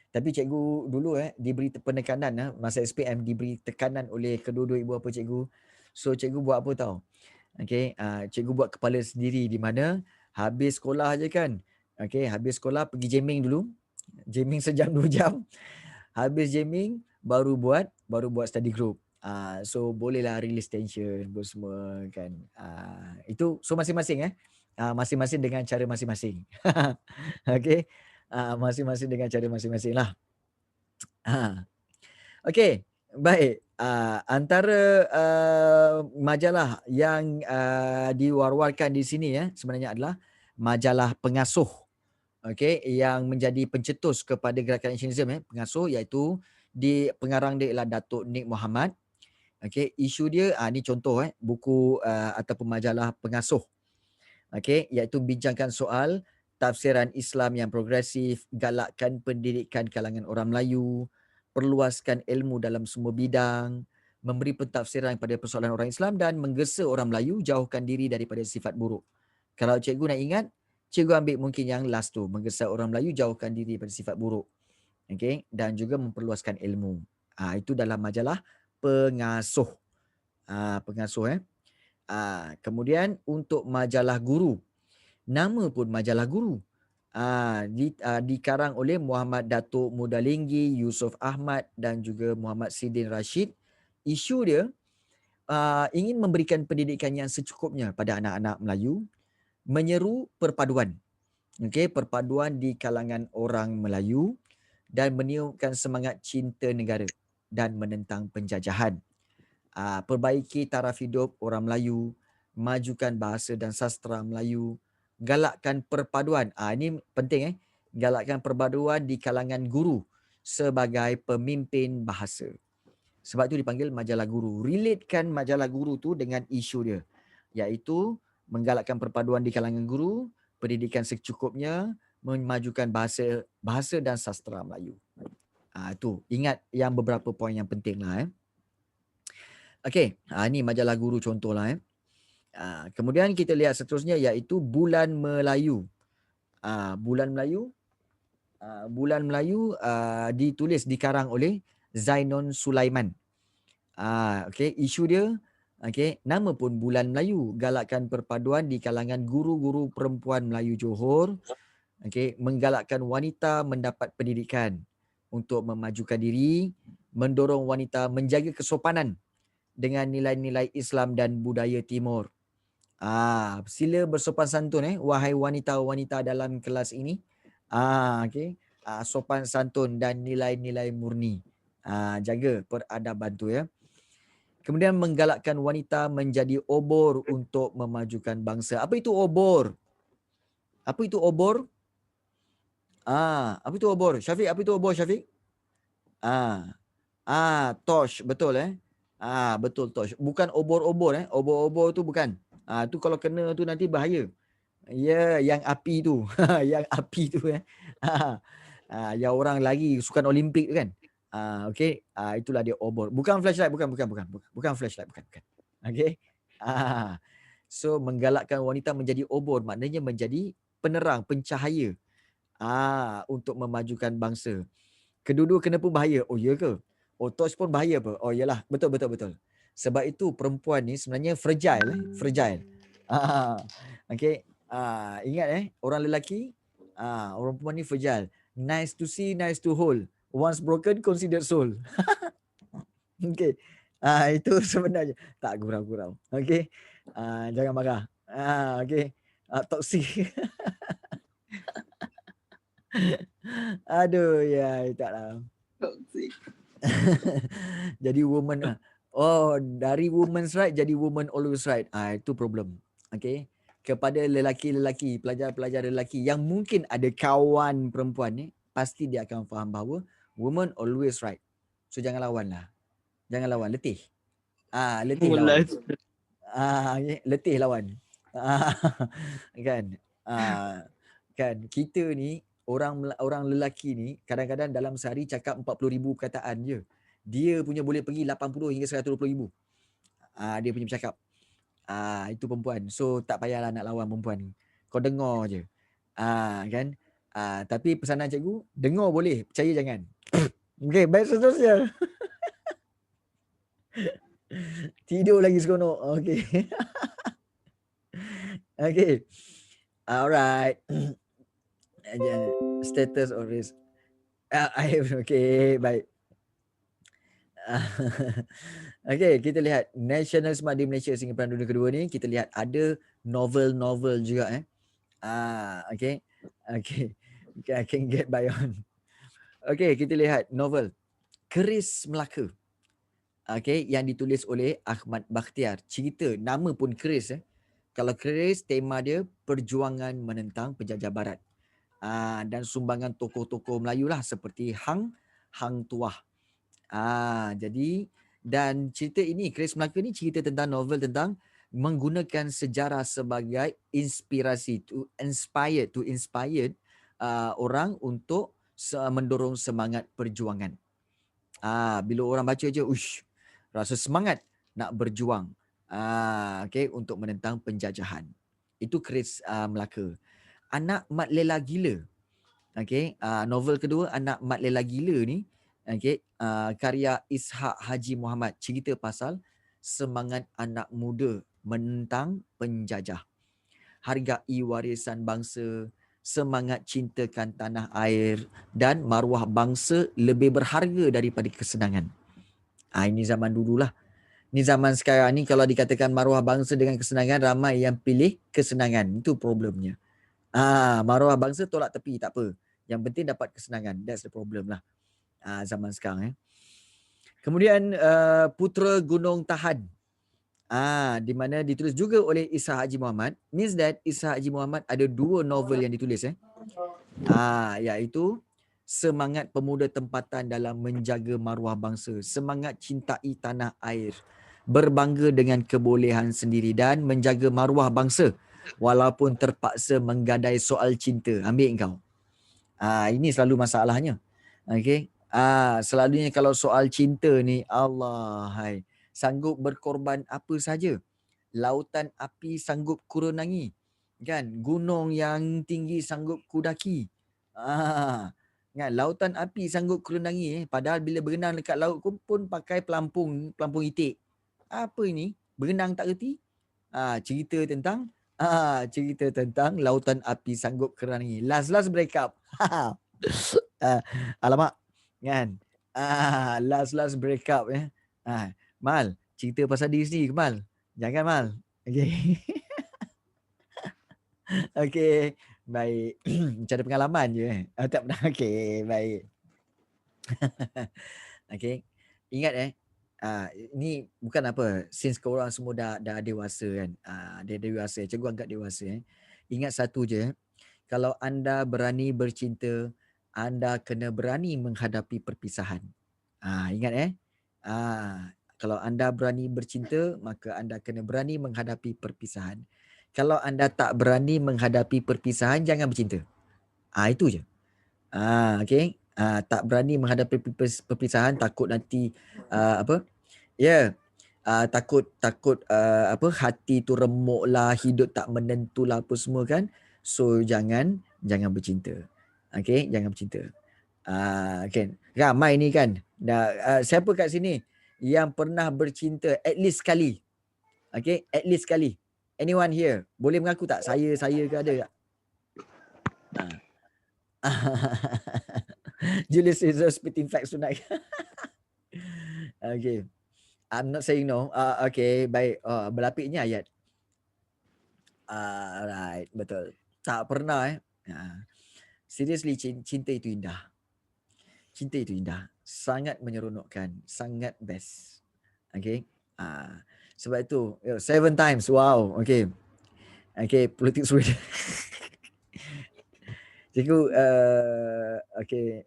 Tapi cikgu dulu diberi penekanan masa SPM, diberi tekanan oleh kedua-dua ibu bapa cikgu. So cikgu buat apa tahu? Cikgu buat kepala sendiri di mana habis sekolah je kan. Habis sekolah pergi jamming dulu. Jamming sejam 2 jam. Habis jamming baru buat study group. So bolehlah release tension semua kan. Itu so masing-masing masing-masing dengan cara masing-masing. Masing-masing dengan cara masing-masing lah. Okey, baik. Antara majalah yang diwar-warkan di sini sebenarnya adalah majalah Pengasuh. Yang menjadi pencetus kepada gerakan nasionalisme, Pengasuh, iaitu pengarang dia ialah Datuk Nik Muhammad. Isu dia ni contoh buku ataupun majalah Pengasuh. Iaitu bincangkan soal tafsiran Islam yang progresif, galakkan pendidikan kalangan orang Melayu, perluaskan ilmu dalam semua bidang, memberi pentafsiran kepada persoalan orang Islam dan menggesa orang Melayu jauhkan diri daripada sifat buruk. Kalau cikgu nak ingat, cikgu ambil mungkin yang last tu, menggesa orang Melayu jauhkan diri daripada sifat buruk. Dan juga memperluaskan ilmu. Itu dalam majalah Pengasuh. Pengasuh. Kemudian untuk majalah Guru. Nama pun majalah Guru. Dikarang oleh Muhammad Datuk Mudalinggi, Yusof Ahmad dan juga Muhammad Sidin Rashid. Isu dia ingin memberikan pendidikan yang secukupnya pada anak-anak Melayu, menyeru perpaduan. Perpaduan di kalangan orang Melayu dan meniupkan semangat cinta negara dan menentang penjajahan. Perbaiki taraf hidup orang Melayu, majukan bahasa dan sastra Melayu, galakkan perpaduan. Ini penting galakkan perpaduan di kalangan guru sebagai pemimpin bahasa. Sebab itu dipanggil majalah Guru. Relatekan majalah Guru tu dengan isu dia, iaitu menggalakkan perpaduan di kalangan guru, pendidikan secukupnya, memajukan bahasa dan sastra Melayu. Tu ingat yang beberapa poin yang penting lah. Okey, ni majalah Guru contohlah. Kemudian kita lihat seterusnya iaitu Bulan Melayu. Bulan Melayu, ditulis dikarang oleh Zainon Sulaiman. Okey, isu dia, okey, nama pun Bulan Melayu, galakkan perpaduan di kalangan guru-guru perempuan Melayu Johor, okey, menggalakkan wanita mendapat pendidikan untuk memajukan diri, mendorong wanita menjaga kesopanan dengan nilai-nilai Islam dan budaya Timur. Sila bersopan santun wahai wanita-wanita dalam kelas ini. Okey. Sopan santun dan nilai-nilai murni. Jaga peradaban tu ya. Kemudian menggalakkan wanita menjadi obor untuk memajukan bangsa. Apa itu obor? Apa itu obor? Apa itu obor? Syafiq, apa itu obor Syafiq? Tosh, betul betul tosh. Bukan obor-obor Obor-obor tu bukan. Tu kalau kena tu nanti bahaya. Ya, yang api tu. Yang api tu yang orang lari sukan Olimpik tu kan. Okey. Itulah dia obor. Bukan flashlight, bukan. Bukan flashlight, bukan. Okey. So menggalakkan wanita menjadi obor maknanya menjadi penerang, pencahaya. Untuk memajukan bangsa. Kedua-dua kena pun bahaya. Oh ya ke? Oh torch pun bahaya apa? Oh yalah, betul. Sebab itu perempuan ni sebenarnya fragile. Okey. Ingat orang lelaki, orang perempuan ni fragile. Nice to see, nice to hold. Once broken, considered soul. Okey. Itu sebenarnya. Tak gurau-gurau. Okey. Jangan marah. Okey. Toxic. Aduh, ya taklah. Toxic. Jadi woman dari woman's right jadi woman always right. Itu problem. Okey. Kepada lelaki-lelaki, pelajar-pelajar lelaki yang mungkin ada kawan perempuan ni, pasti dia akan faham bahawa woman always right. So jangan lawan lah. Jangan lawan, letih. Letih lawan. Letih lawan. Kan. Kan kita ni orang lelaki ni kadang-kadang dalam sehari cakap 40,000 perkataan je. Dia punya boleh pergi 80 hingga 120,000. Dia punya bercakap. Itu perempuan. So tak payahlah nak lawan perempuan ni. Kau dengar je. Kan? Tapi pesanan cikgu, dengar boleh, percaya jangan. Okey, baik seterusnya. Tidur lagi seronok. Okey. Okey. Alright. Status or risk. Okay, baik. Okey, kita lihat National Smart di Malaysia sehingga Perang Dunia Kedua ni, kita lihat ada novel-novel juga okey. Okay, I can get by on. Okey, kita lihat novel Keris Melaka. Okey, yang ditulis oleh Ahmad Bakhtiar. Cerita nama pun Keris Kalau Keris, tema dia perjuangan menentang penjajah barat. Dan sumbangan tokoh-tokoh Melayu lah seperti Hang Tuah. Jadi dan cerita ini, Keris Melaka ni cerita tentang novel tentang menggunakan sejarah sebagai inspirasi to inspire orang untuk mendorong semangat perjuangan. Bila orang baca je, rasa semangat nak berjuang. Okay, untuk menentang penjajahan. Itu Keris Melaka. Anak Mat Lela Gila. Okay, novel kedua Anak Mat Lela Gila ni, okay, karya Ishak Haji Muhammad, cerita pasal semangat anak muda menentang penjajah. Hargai warisan bangsa, semangat cintakan tanah air dan maruah bangsa lebih berharga daripada kesenangan. Ini zaman dululah. Ni zaman sekarang ni kalau dikatakan maruah bangsa dengan kesenangan, ramai yang pilih kesenangan. Itu problemnya. Maruah bangsa tolak tepi, tak apa. Yang penting dapat kesenangan. That's the problem lah. Zaman sekarang. Kemudian Putera Gunung Tahan. Di mana ditulis juga oleh Ishak Haji Muhammad. Means that Ishak Haji Muhammad ada 2 novel yang ditulis. Iaitu Semangat Pemuda Tempatan dalam Menjaga Maruah Bangsa, Semangat Cintai Tanah Air, Berbangga dengan Kebolehan Sendiri, dan Menjaga Maruah Bangsa walaupun terpaksa menggadai soal cinta. Ambil kau. Ini selalu masalahnya. Okey. Selalunya kalau soal cinta ni, Allah, hai, sanggup berkorban apa saja. Lautan api sanggup kurenangi, kan? Gunung yang tinggi sanggup kudaki. Kan? Lautan api sanggup kurenangi. Padahal bila berenang dekat laut pun pakai pelampung itik. Apa ini? Berenang tak reti? Cerita tentang lautan api sanggup kurenangi. Last break up. Alamak, kan? Last break up ya. Mal, cerita pasal diri sendiri ke Mal? Jangan Mal. Okey. Okey. Baik. Macam ada pengalaman je. Tak pernah. Okey, baik. Okey. Ingat ini bukan apa, since korang semua dah dewasa kan. Dia dewasa. Cikgu anggap dewasa. Ingat satu je. Kalau anda berani bercinta, anda kena berani menghadapi perpisahan. Ingat kalau anda berani bercinta, maka anda kena berani menghadapi perpisahan. Kalau anda tak berani menghadapi perpisahan, jangan bercinta. Itu je. Okey. Tak berani menghadapi perpisahan, takut nanti apa? Ya. Takut hati tu remuk lah, hidup tak menentu lah apa semua kan. So jangan bercinta. Okey, jangan bercinta. Kan. Ramai ni kan. Siapa kat sini yang pernah bercinta at least sekali? Okay, at least sekali. Anyone here? Boleh mengaku tak? Saya ke ada tak? Julius is spitting facts tonight. Okay. I'm not saying no. Okay, baik. Berlapiknya ayat. Right, betul. Tak pernah seriously, cinta itu indah. Cinta itu indah. Sangat menyeronokkan. Sangat best. Okay. Sebab itu 7 times. Wow. Okay. Okay, politik Sweden. Cikgu, okay.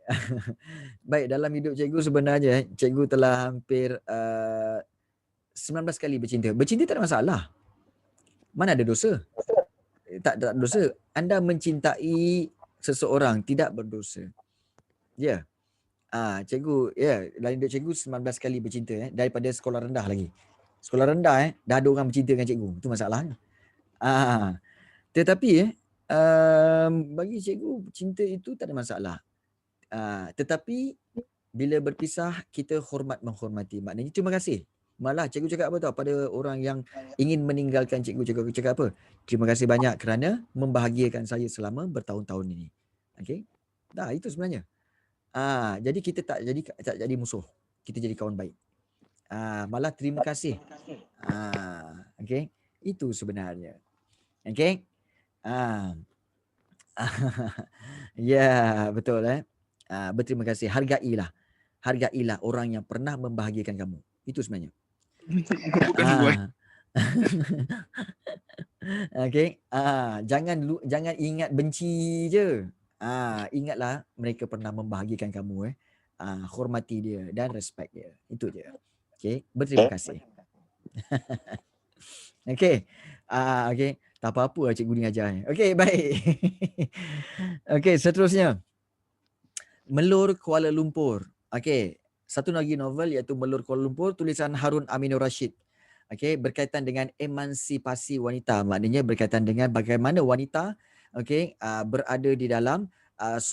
Baik, dalam hidup cikgu sebenarnya, cikgu telah hampir 19 kali bercinta. Bercinta tak ada masalah. Mana ada dosa? Tak ada dosa. Anda mencintai seseorang tidak berdosa. Ya. Cikgu, dalam hidup cikgu 19 kali bercinta daripada sekolah rendah lagi. Sekolah rendah dah ada orang bercinta dengan cikgu. Itu masalahnya. Tetapi bagi cikgu cinta itu tak ada masalah. Tetapi bila berpisah kita menghormati. Maknanya terima kasih. Malah cikgu cakap apa tahu pada orang yang ingin meninggalkan cikgu, cikgu cakap apa? Terima kasih banyak kerana membahagiakan saya selama bertahun-tahun ini. Okey. Itu sebenarnya. Jadi kita tak jadi musuh. Kita jadi kawan baik. Malah terima kasih. Okey. Itu sebenarnya. Okey. Ya, betul berterima kasih. Hargailah orang yang pernah membahagiakan kamu. Itu sebenarnya. Bukan gue. Okey. Jangan ingat benci je. Ingatlah mereka pernah membahagiakan kamu hormati dia dan respect dia. Itu je. Okey, berterima kasih. Okey. Okey, tak apa-apa lah cikgu ni ajar. Okey, baik. Okey, seterusnya. Melur Kuala Lumpur. Okey, satu lagi novel iaitu Melur Kuala Lumpur tulisan Harun Aminur Rashid. Okey, berkaitan dengan emansipasi wanita. Maknanya berkaitan dengan bagaimana wanita berada di dalam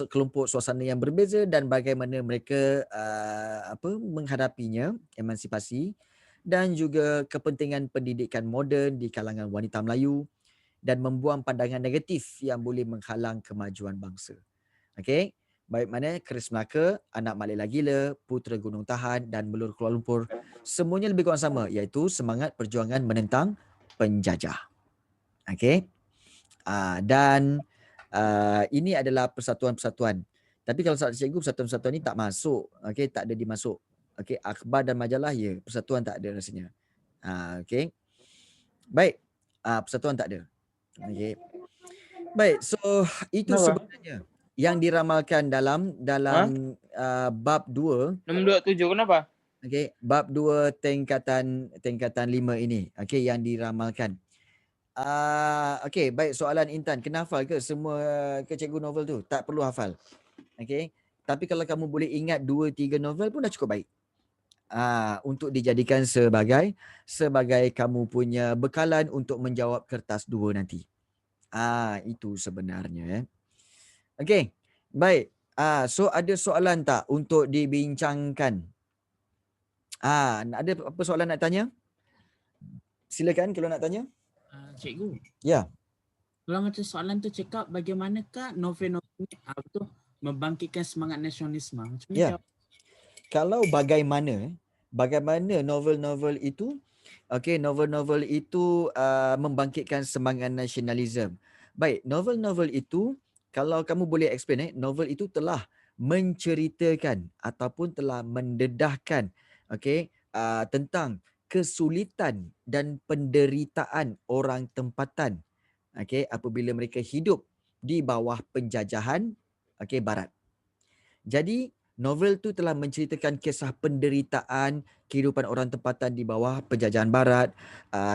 kelompok suasana yang berbeza dan bagaimana mereka menghadapinya, emansipasi dan juga kepentingan pendidikan moden di kalangan wanita Melayu dan membuang pandangan negatif yang boleh menghalang kemajuan bangsa. Okey. Baik mana Keris Melaka, Anak Mak Lela Gila, Putera Gunung Tahan dan Melur Kuala Lumpur, semuanya lebih kurang sama iaitu semangat perjuangan menentang penjajah. Okey. Dan ini adalah persatuan-persatuan. Tapi kalau saat cikgu persatuan-persatuan ni tak masuk. Okey, tak ada dimasuk. Okey, akhbar dan majalah ya, persatuan tak ada rasanya. Okey. Baik. Persatuan tak ada. Okey. Baik, so itu sebenarnya yang diramalkan dalam bab 2. Nombor 27 kenapa? Okey, bab 2 tingkatan 5 ini. Okey, yang diramalkan. Okey, baik, soalan Intan, kena hafal ke semua ke cikgu novel tu? Tak perlu hafal. Okey. Tapi kalau kamu boleh ingat 2-3 novel pun dah cukup baik. Untuk dijadikan sebagai kamu punya bekalan untuk menjawab kertas 2 nanti. Itu sebenarnya. Okey. Baik. So ada soalan tak untuk dibincangkan? Ada apa soalan nak tanya? Silakan kalau nak tanya. Cikgu, Ya. kalau macam soalan tu cakap bagaimanakah novel-novel ni membangkitkan semangat nasionalisme? Macam mana Ya. jawab? Kalau bagaimana novel-novel itu, novel-novel itu membangkitkan semangat nasionalisme. Baik, novel-novel itu kalau kamu boleh explain, novel itu telah menceritakan ataupun telah mendedahkan tentang kesulitan dan penderitaan orang tempatan apabila mereka hidup di bawah penjajahan barat. Jadi novel tu telah menceritakan kisah penderitaan kehidupan orang tempatan di bawah penjajahan barat,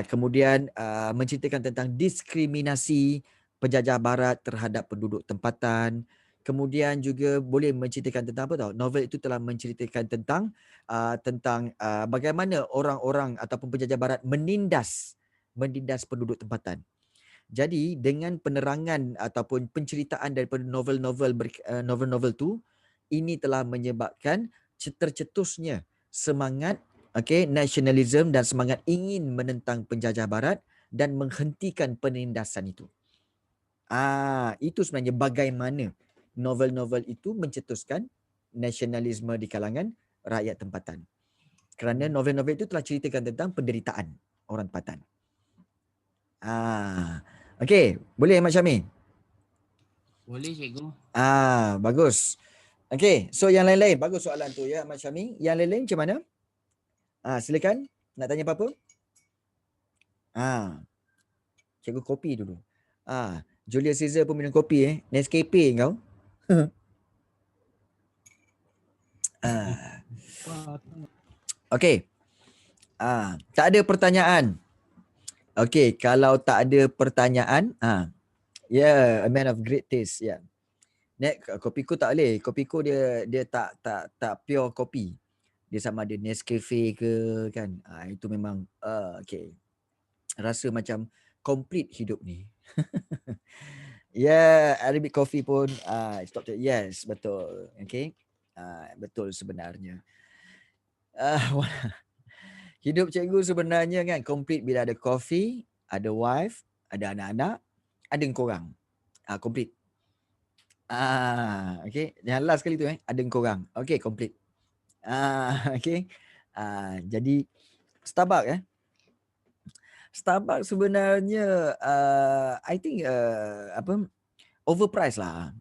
kemudian menceritakan tentang diskriminasi penjajah barat terhadap penduduk tempatan. Kemudian juga boleh menceritakan tentang apa tahu? Novel itu telah menceritakan tentang bagaimana orang-orang ataupun penjajah barat menindas penduduk tempatan. Jadi dengan penerangan ataupun penceritaan daripada novel-novel tu, ini telah menyebabkan tercetusnya semangat nasionalisme dan semangat ingin menentang penjajah barat dan menghentikan penindasan itu. Itu sebenarnya bagaimana novel-novel itu mencetuskan nasionalisme di kalangan rakyat tempatan. Kerana novel-novel itu telah ceritakan tentang penderitaan orang tempatan. Okey, boleh Mak Syamil? Boleh cikgu. Bagus. Okey, so yang lain-lain bagus soalan tu ya Mak Syamil. Yang lain-lain macam mana? Silakan nak tanya apa-apa? Cikgu kopi dulu. Julius Caesar pun minum kopi Nescafe kau. Okey. Tak ada pertanyaan. Okey, kalau tak ada pertanyaan, a man of great taste, kopiku tak boleh. Kopiku dia tak pure kopi. Dia sama ada Nescafe ke kan. Itu memang okey. Rasa macam complete hidup ni. Arabic coffee pun stop to, yes, betul. Okey. Betul sebenarnya. Hidup cikgu sebenarnya kan complete bila ada coffee, ada wife, ada anak-anak, ada korang. Complete. Okey. Yang last kali tu ada korang. Okey, complete. Okey. Jadi Starbucks Starbucks sebenarnya I think overpriced lah.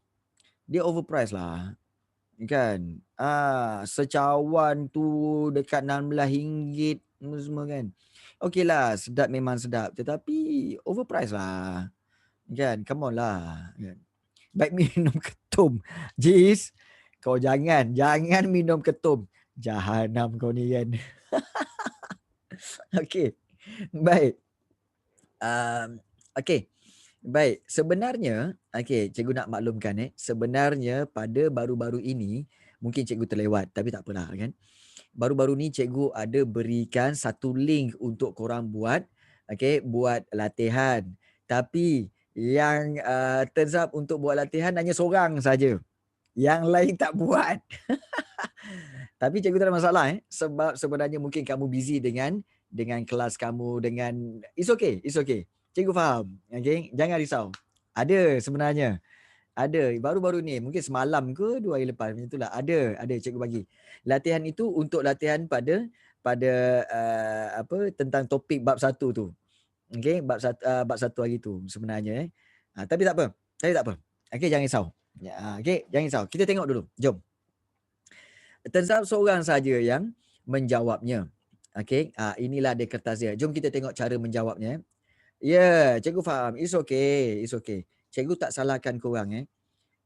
Dia overpriced lah. Kan? Secawan tu dekat RM16 semua kan. Okey lah, sedap memang sedap. Tetapi overpriced lah. Kan? Come on lah. Kan? Baik minum ketum. Jis, kau jangan minum ketum. Jahanam kau ni kan. Okey. Baik. Okey. Baik, sebenarnya cikgu nak maklumkan sebenarnya pada baru-baru ini mungkin cikgu terlewat tapi tak apalah kan. Baru-baru ni cikgu ada berikan satu link untuk korang buat latihan. Tapi yang turns up untuk buat latihan hanya seorang saja. Yang lain tak buat. Tapi cikgu tak ada masalah sebab sebenarnya mungkin kamu busy dengan kelas kamu dengan it's okay. Cikgu faham. Okey, jangan risau. Ada sebenarnya. Ada baru-baru ni, mungkin semalam ke 2 hari lepas macam itulah. Ada cikgu bagi. Latihan itu untuk latihan pada tentang topik bab 1 tu. Okey, bab 1 hari tu sebenarnya tapi tak apa. Okey, jangan risau. Okey, jangan risau. Kita tengok dulu. Jom. Turns seorang saja yang menjawabnya. Okey, inilah dia kertas dia. Jom kita tengok cara menjawabnya. Cikgu faham. It's okay. Cikgu tak salahkan korang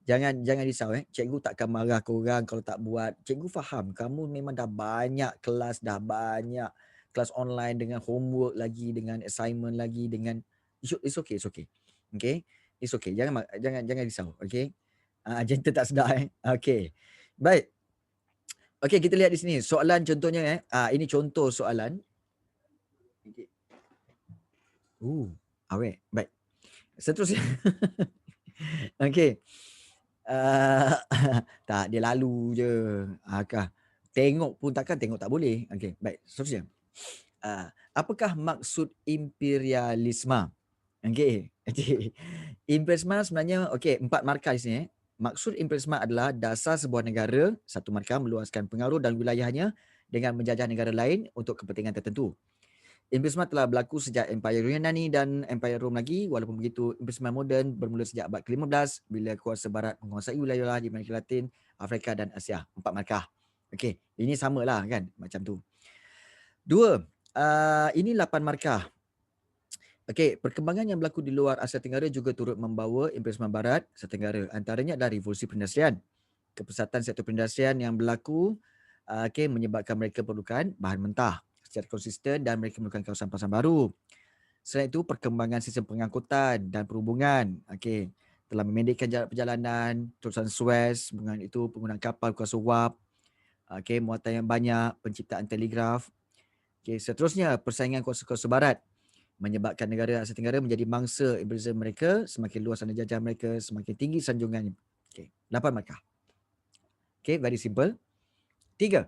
Jangan risau Cikgu takkan marah korang kalau tak buat. Cikgu faham. Kamu memang dah banyak kelas, dah banyak kelas online dengan homework lagi, dengan assignment lagi, dengan it's okay. Okay? It's okay. Jangan risau. Okay? Gentle tak sedar Okay. Baik. Okey, kita lihat di sini. Soalan contohnya ini contoh soalan. Okey. Awet. Baik. Seterusnya. Okey. Tak, dia lalu je. Kah. Tengok pun takkan tengok tak boleh. Okey, baik. Seterusnya. Apakah maksud imperialisme? Okey. Imperialisme sebenarnya 4 markah di sini. Maksud imperialisme adalah dasar sebuah negara, satu markah meluaskan pengaruh dan wilayahnya dengan menjajah negara lain untuk kepentingan tertentu. Imperialisme telah berlaku sejak Empire Yunani dan Empire Rom lagi. Walaupun begitu, imperialisme moden bermula sejak abad ke-15 bila kuasa barat menguasai wilayah di Amerika Latin, Afrika dan Asia. 4 markah. Okey, ini samalah kan macam tu. 2, ini 8 markah. Okey, perkembangan yang berlaku di luar Asia Tenggara juga turut membawa imperialisme barat Asia Tenggara. Antaranya adalah revolusi perindustrian. Kepesatan sektor perindustrian yang berlaku menyebabkan mereka perlukan bahan mentah secara konsisten dan mereka memerlukan kawasan pasar baru. Selain itu, perkembangan sistem pengangkutan dan perhubungan telah memendekkan jarak perjalanan, terusan Suez, penggunaan kapal kuasa wap, muatan yang banyak, penciptaan telegraf. Seterusnya, persaingan kuasa-kuasa barat menyebabkan negara Asia Tenggara menjadi mangsa imperialisme mereka, semakin luas anda jajah mereka, semakin tinggi sanjungannya. 8 markah. Very simple. 3.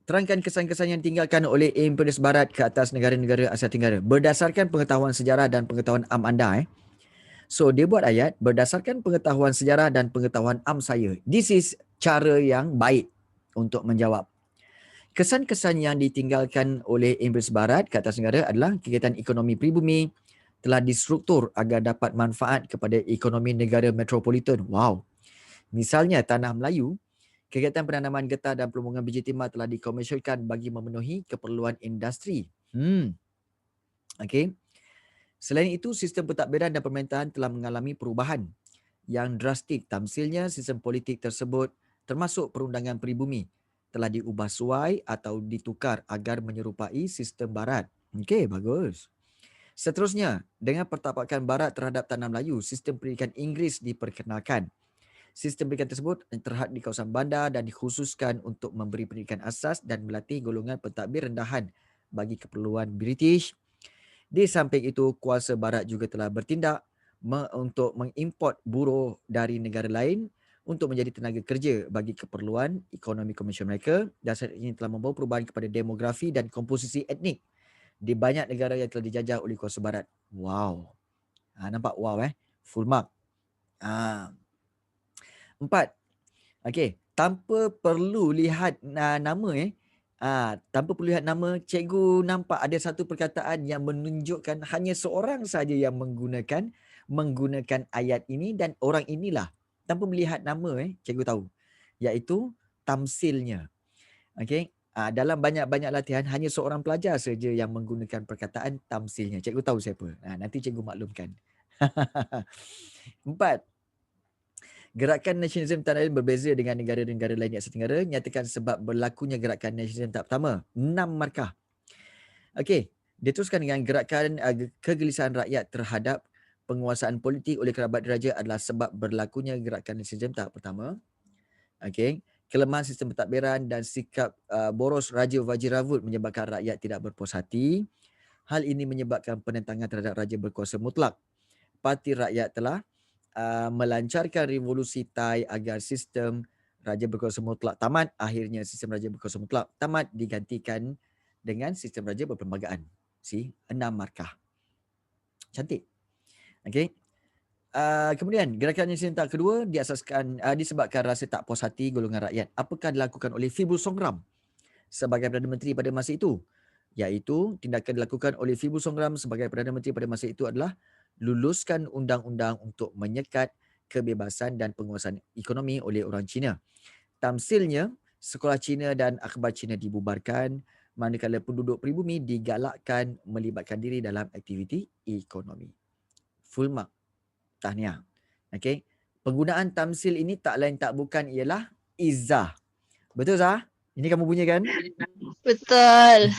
Terangkan kesan-kesan yang ditinggalkan oleh imperialis barat ke atas negara-negara Asia Tenggara berdasarkan pengetahuan sejarah dan pengetahuan am anda. So dia buat ayat berdasarkan pengetahuan sejarah dan pengetahuan am saya. This is cara yang baik untuk menjawab. Kesan-kesan yang ditinggalkan oleh imperialis barat ke atas negara adalah kegiatan ekonomi pribumi telah distruktur agar dapat manfaat kepada ekonomi negara metropolitan. Wow. Misalnya Tanah Melayu, kegiatan penanaman getah dan perlumbungan biji timah telah dikomersialkan bagi memenuhi keperluan industri. Selain itu, sistem pentadbiran dan pemerintahan telah mengalami perubahan yang drastik. Tamsilnya, sistem politik tersebut termasuk perundangan pribumi telah diubah suai atau ditukar agar menyerupai sistem barat. Bagus. Seterusnya, dengan pertapakan barat terhadap Tanah Melayu, sistem pendidikan Inggeris diperkenalkan. Sistem pendidikan tersebut terhad di kawasan bandar dan dikhususkan untuk memberi pendidikan asas dan melatih golongan pentadbir rendahan bagi keperluan British. Di samping itu, kuasa barat juga telah bertindak untuk mengimport buruh dari negara lain untuk menjadi tenaga kerja bagi keperluan ekonomi komersial mereka. Dasar ini telah membawa perubahan kepada demografi dan komposisi etnik di banyak negara yang telah dijajah oleh kuasa barat. Wow. Nampak wow full mark. 4. Tanpa perlu lihat nama tanpa perlu lihat nama, cikgu nampak ada satu perkataan yang menunjukkan hanya seorang saja yang menggunakan ayat ini dan orang inilah tanpa melihat nama cikgu tahu, iaitu tamsilnya. Dalam banyak-banyak latihan hanya seorang pelajar saja yang menggunakan perkataan tamsilnya. Cikgu tahu siapa. Nanti cikgu maklumkan. 4. Gerakan nasionalisme tanah air berbeza dengan negara-negara lain di Asia Tenggara. Nyatakan sebab berlakunya gerakan nasionalisme tahap pertama. 6 markah. Diteruskan dengan gerakan kegelisahan rakyat terhadap penguasaan politik oleh kerabat diraja adalah sebab berlakunya gerakan nasionalisme tahap pertama. Kelemahan sistem pentadbiran dan sikap boros Raja Vajiravud menyebabkan rakyat tidak berpuas hati. Hal ini menyebabkan penentangan terhadap raja berkuasa mutlak. Parti rakyat telah melancarkan revolusi Thai agar sistem raja berkuasa mutlak tamat. Akhirnya sistem raja berkuasa mutlak tamat digantikan dengan sistem raja berperlembagaan. 6 markah. Cantik. Kemudian gerakan nasionalisme tahap kedua diasaskan disebabkan rasa tak puas hati golongan rakyat. Apakah dilakukan oleh Fibul Songgram sebagai Perdana Menteri pada masa itu? Iaitu tindakan dilakukan oleh Fibul Songgram sebagai Perdana Menteri pada masa itu adalah luluskan undang-undang untuk menyekat kebebasan dan penguasaan ekonomi oleh orang Cina. Tamsilnya, sekolah Cina dan akhbar Cina dibubarkan manakala penduduk pribumi digalakkan melibatkan diri dalam aktiviti ekonomi. Full mark. Tahniah. Penggunaan tamsil ini tak lain tak bukan ialah izzah. Betul Zah? Ini kamu punya kan? Betul.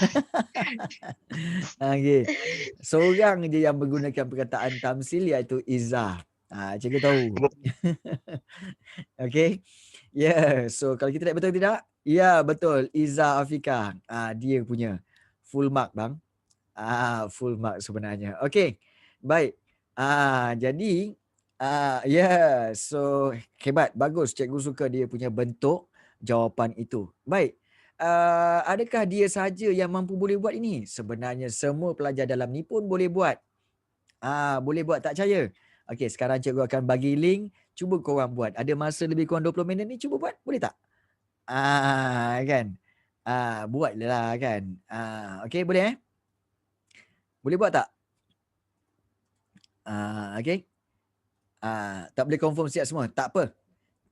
Seorang je yang menggunakan perkataan tamsil iaitu izzah. Cikgu tahu. So kalau kita lihat betul tidak? Ya, betul. Iza Afika. Dia punya full mark bang. Full mark sebenarnya. Okey. Baik. Jadi so hebat, bagus. Cikgu suka dia punya bentuk jawapan itu. Baik. Adakah dia saja yang mampu boleh buat ini? Sebenarnya semua pelajar dalam ni pun boleh buat. Boleh buat, tak percaya? Okey, sekarang cikgu akan bagi link. Cuba korang buat. Ada masa lebih kurang 20 minit ni, cuba buat. Boleh tak? Kan? Buatlah kan? Okey, boleh Boleh buat tak? Okey. Tak boleh confirm siap semua. Tak apa.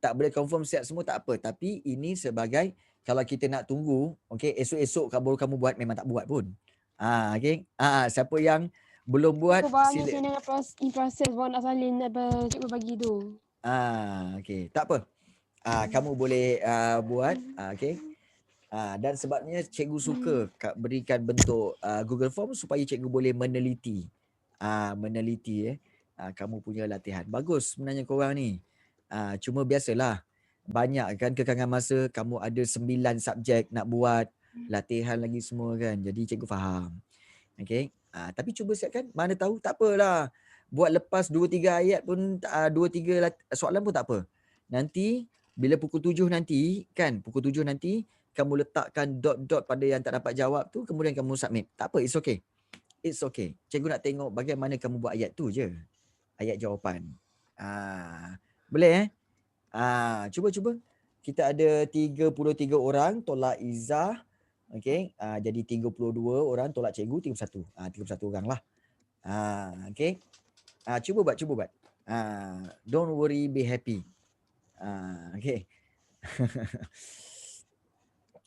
Tak boleh confirm siap semua, tak apa. Tapi ini sebagai, kalau kita nak tunggu, okey, esok-esok baru kamu buat, memang tak buat pun. Okey. Siapa yang belum buat, Aku faham sila. macam mana proses bawa nak salin apa cikgu bagi tu. Okey. Tak apa. Kamu boleh buat. Okey. Dan sebabnya cikgu suka berikan bentuk Google Form supaya cikgu boleh meneliti. Kamu punya latihan. Bagus sebenarnya korang ni. Cuma biasalah. Banyak kan kekangan masa, kamu ada 9 subjek nak buat, latihan lagi semua kan. Jadi cikgu faham. Okey. Tapi cuba siapkan, mana tahu tak apalah. Buat lepas 2-3 ayat pun, 2-3 soalan pun tak apa. Nanti bila pukul 7 nanti kan, pukul 7 nanti kamu letakkan dot-dot pada yang tak dapat jawab tu, kemudian kamu submit. Tak apa, it's okay. It's okay. Cikgu nak tengok bagaimana kamu buat ayat tu je. Ayat jawapan. Boleh cuba. Kita ada 33 orang tolak Izzah. Okey, jadi 32 orang tolak cikgu, 31. 31 orang lah. Okey. Cuba buat. Don't worry, be happy. Okey.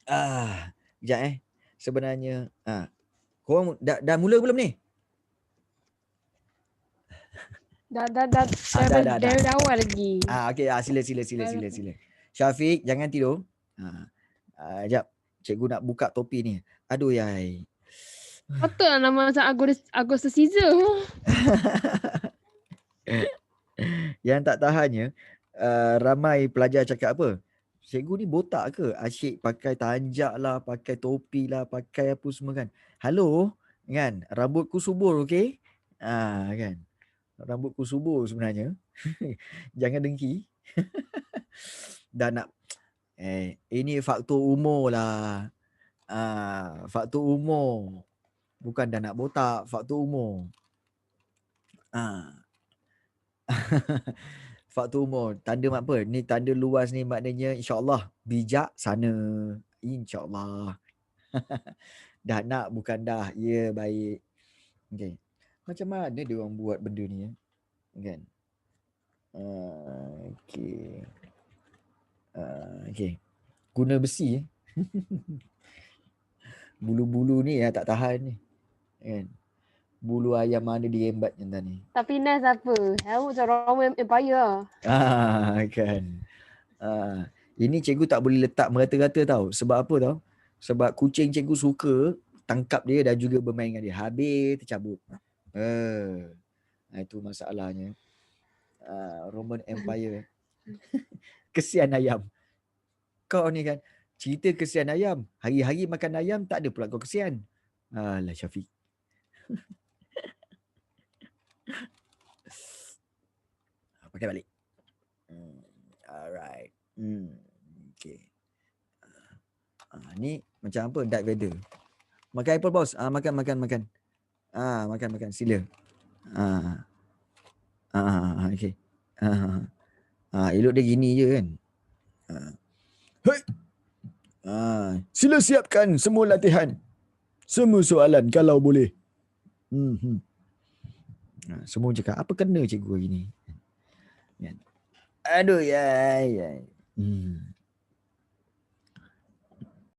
Sekejap sebenarnya korang dah mula belum ni? Dah dah. dari awal lagi. Okey, sila. Syafiq, jangan tidur. Sekejap. Cikgu nak buka topi ni. Aduh yai. Patutlah nama macam Agustus Caesar. Yang tak tahannya, ramai pelajar cakap apa? Cikgu ni botak ke? Asyik pakai tanjak lah, pakai topi lah, pakai apa semua kan. Halo, kan? Rambutku subur, okey? Kan? Rambutku subur sebenarnya. Jangan dengki. Dah nak ini faktor umur lah. Faktor umur. Bukan dah nak botak, faktor umur. Faktor umur. Tanda apa? Ni tanda luas ni maknanya insya-Allah bijak sana. Insya-Allah. Dah nak bukan dah. Ya, baik. Okey. Macam mana dia orang buat benda ni kan? Okey. Okey. Guna besi Bulu-bulu ni tak tahan ni. Kan? Bulu ayam mana dirembat macam ni. Tapi nice apa? Aku macam Roman Empire lah. Kan. Ini cikgu tak boleh letak merata-rata tau. Sebab apa tau? Sebab kucing cikgu suka tangkap dia dan juga bermain dengan dia. Habis tercabut. Itu masalahnya. Roman Empire. Kesian ayam. Kau ni kan cerita kesian ayam. Hari-hari makan ayam tak ada pula kau kesian. Alah Syafiq. Pakai balik. Alright. Okay. Ni macam apa? Darth Vader. Makan apple boss. Makan. Makan. Sila. Okay. Elok dia gini je kan. Hei. Sila siapkan semua latihan. Semua soalan kalau boleh. Semua cakap, apa kena cikgu hari ni? Aduh, yai.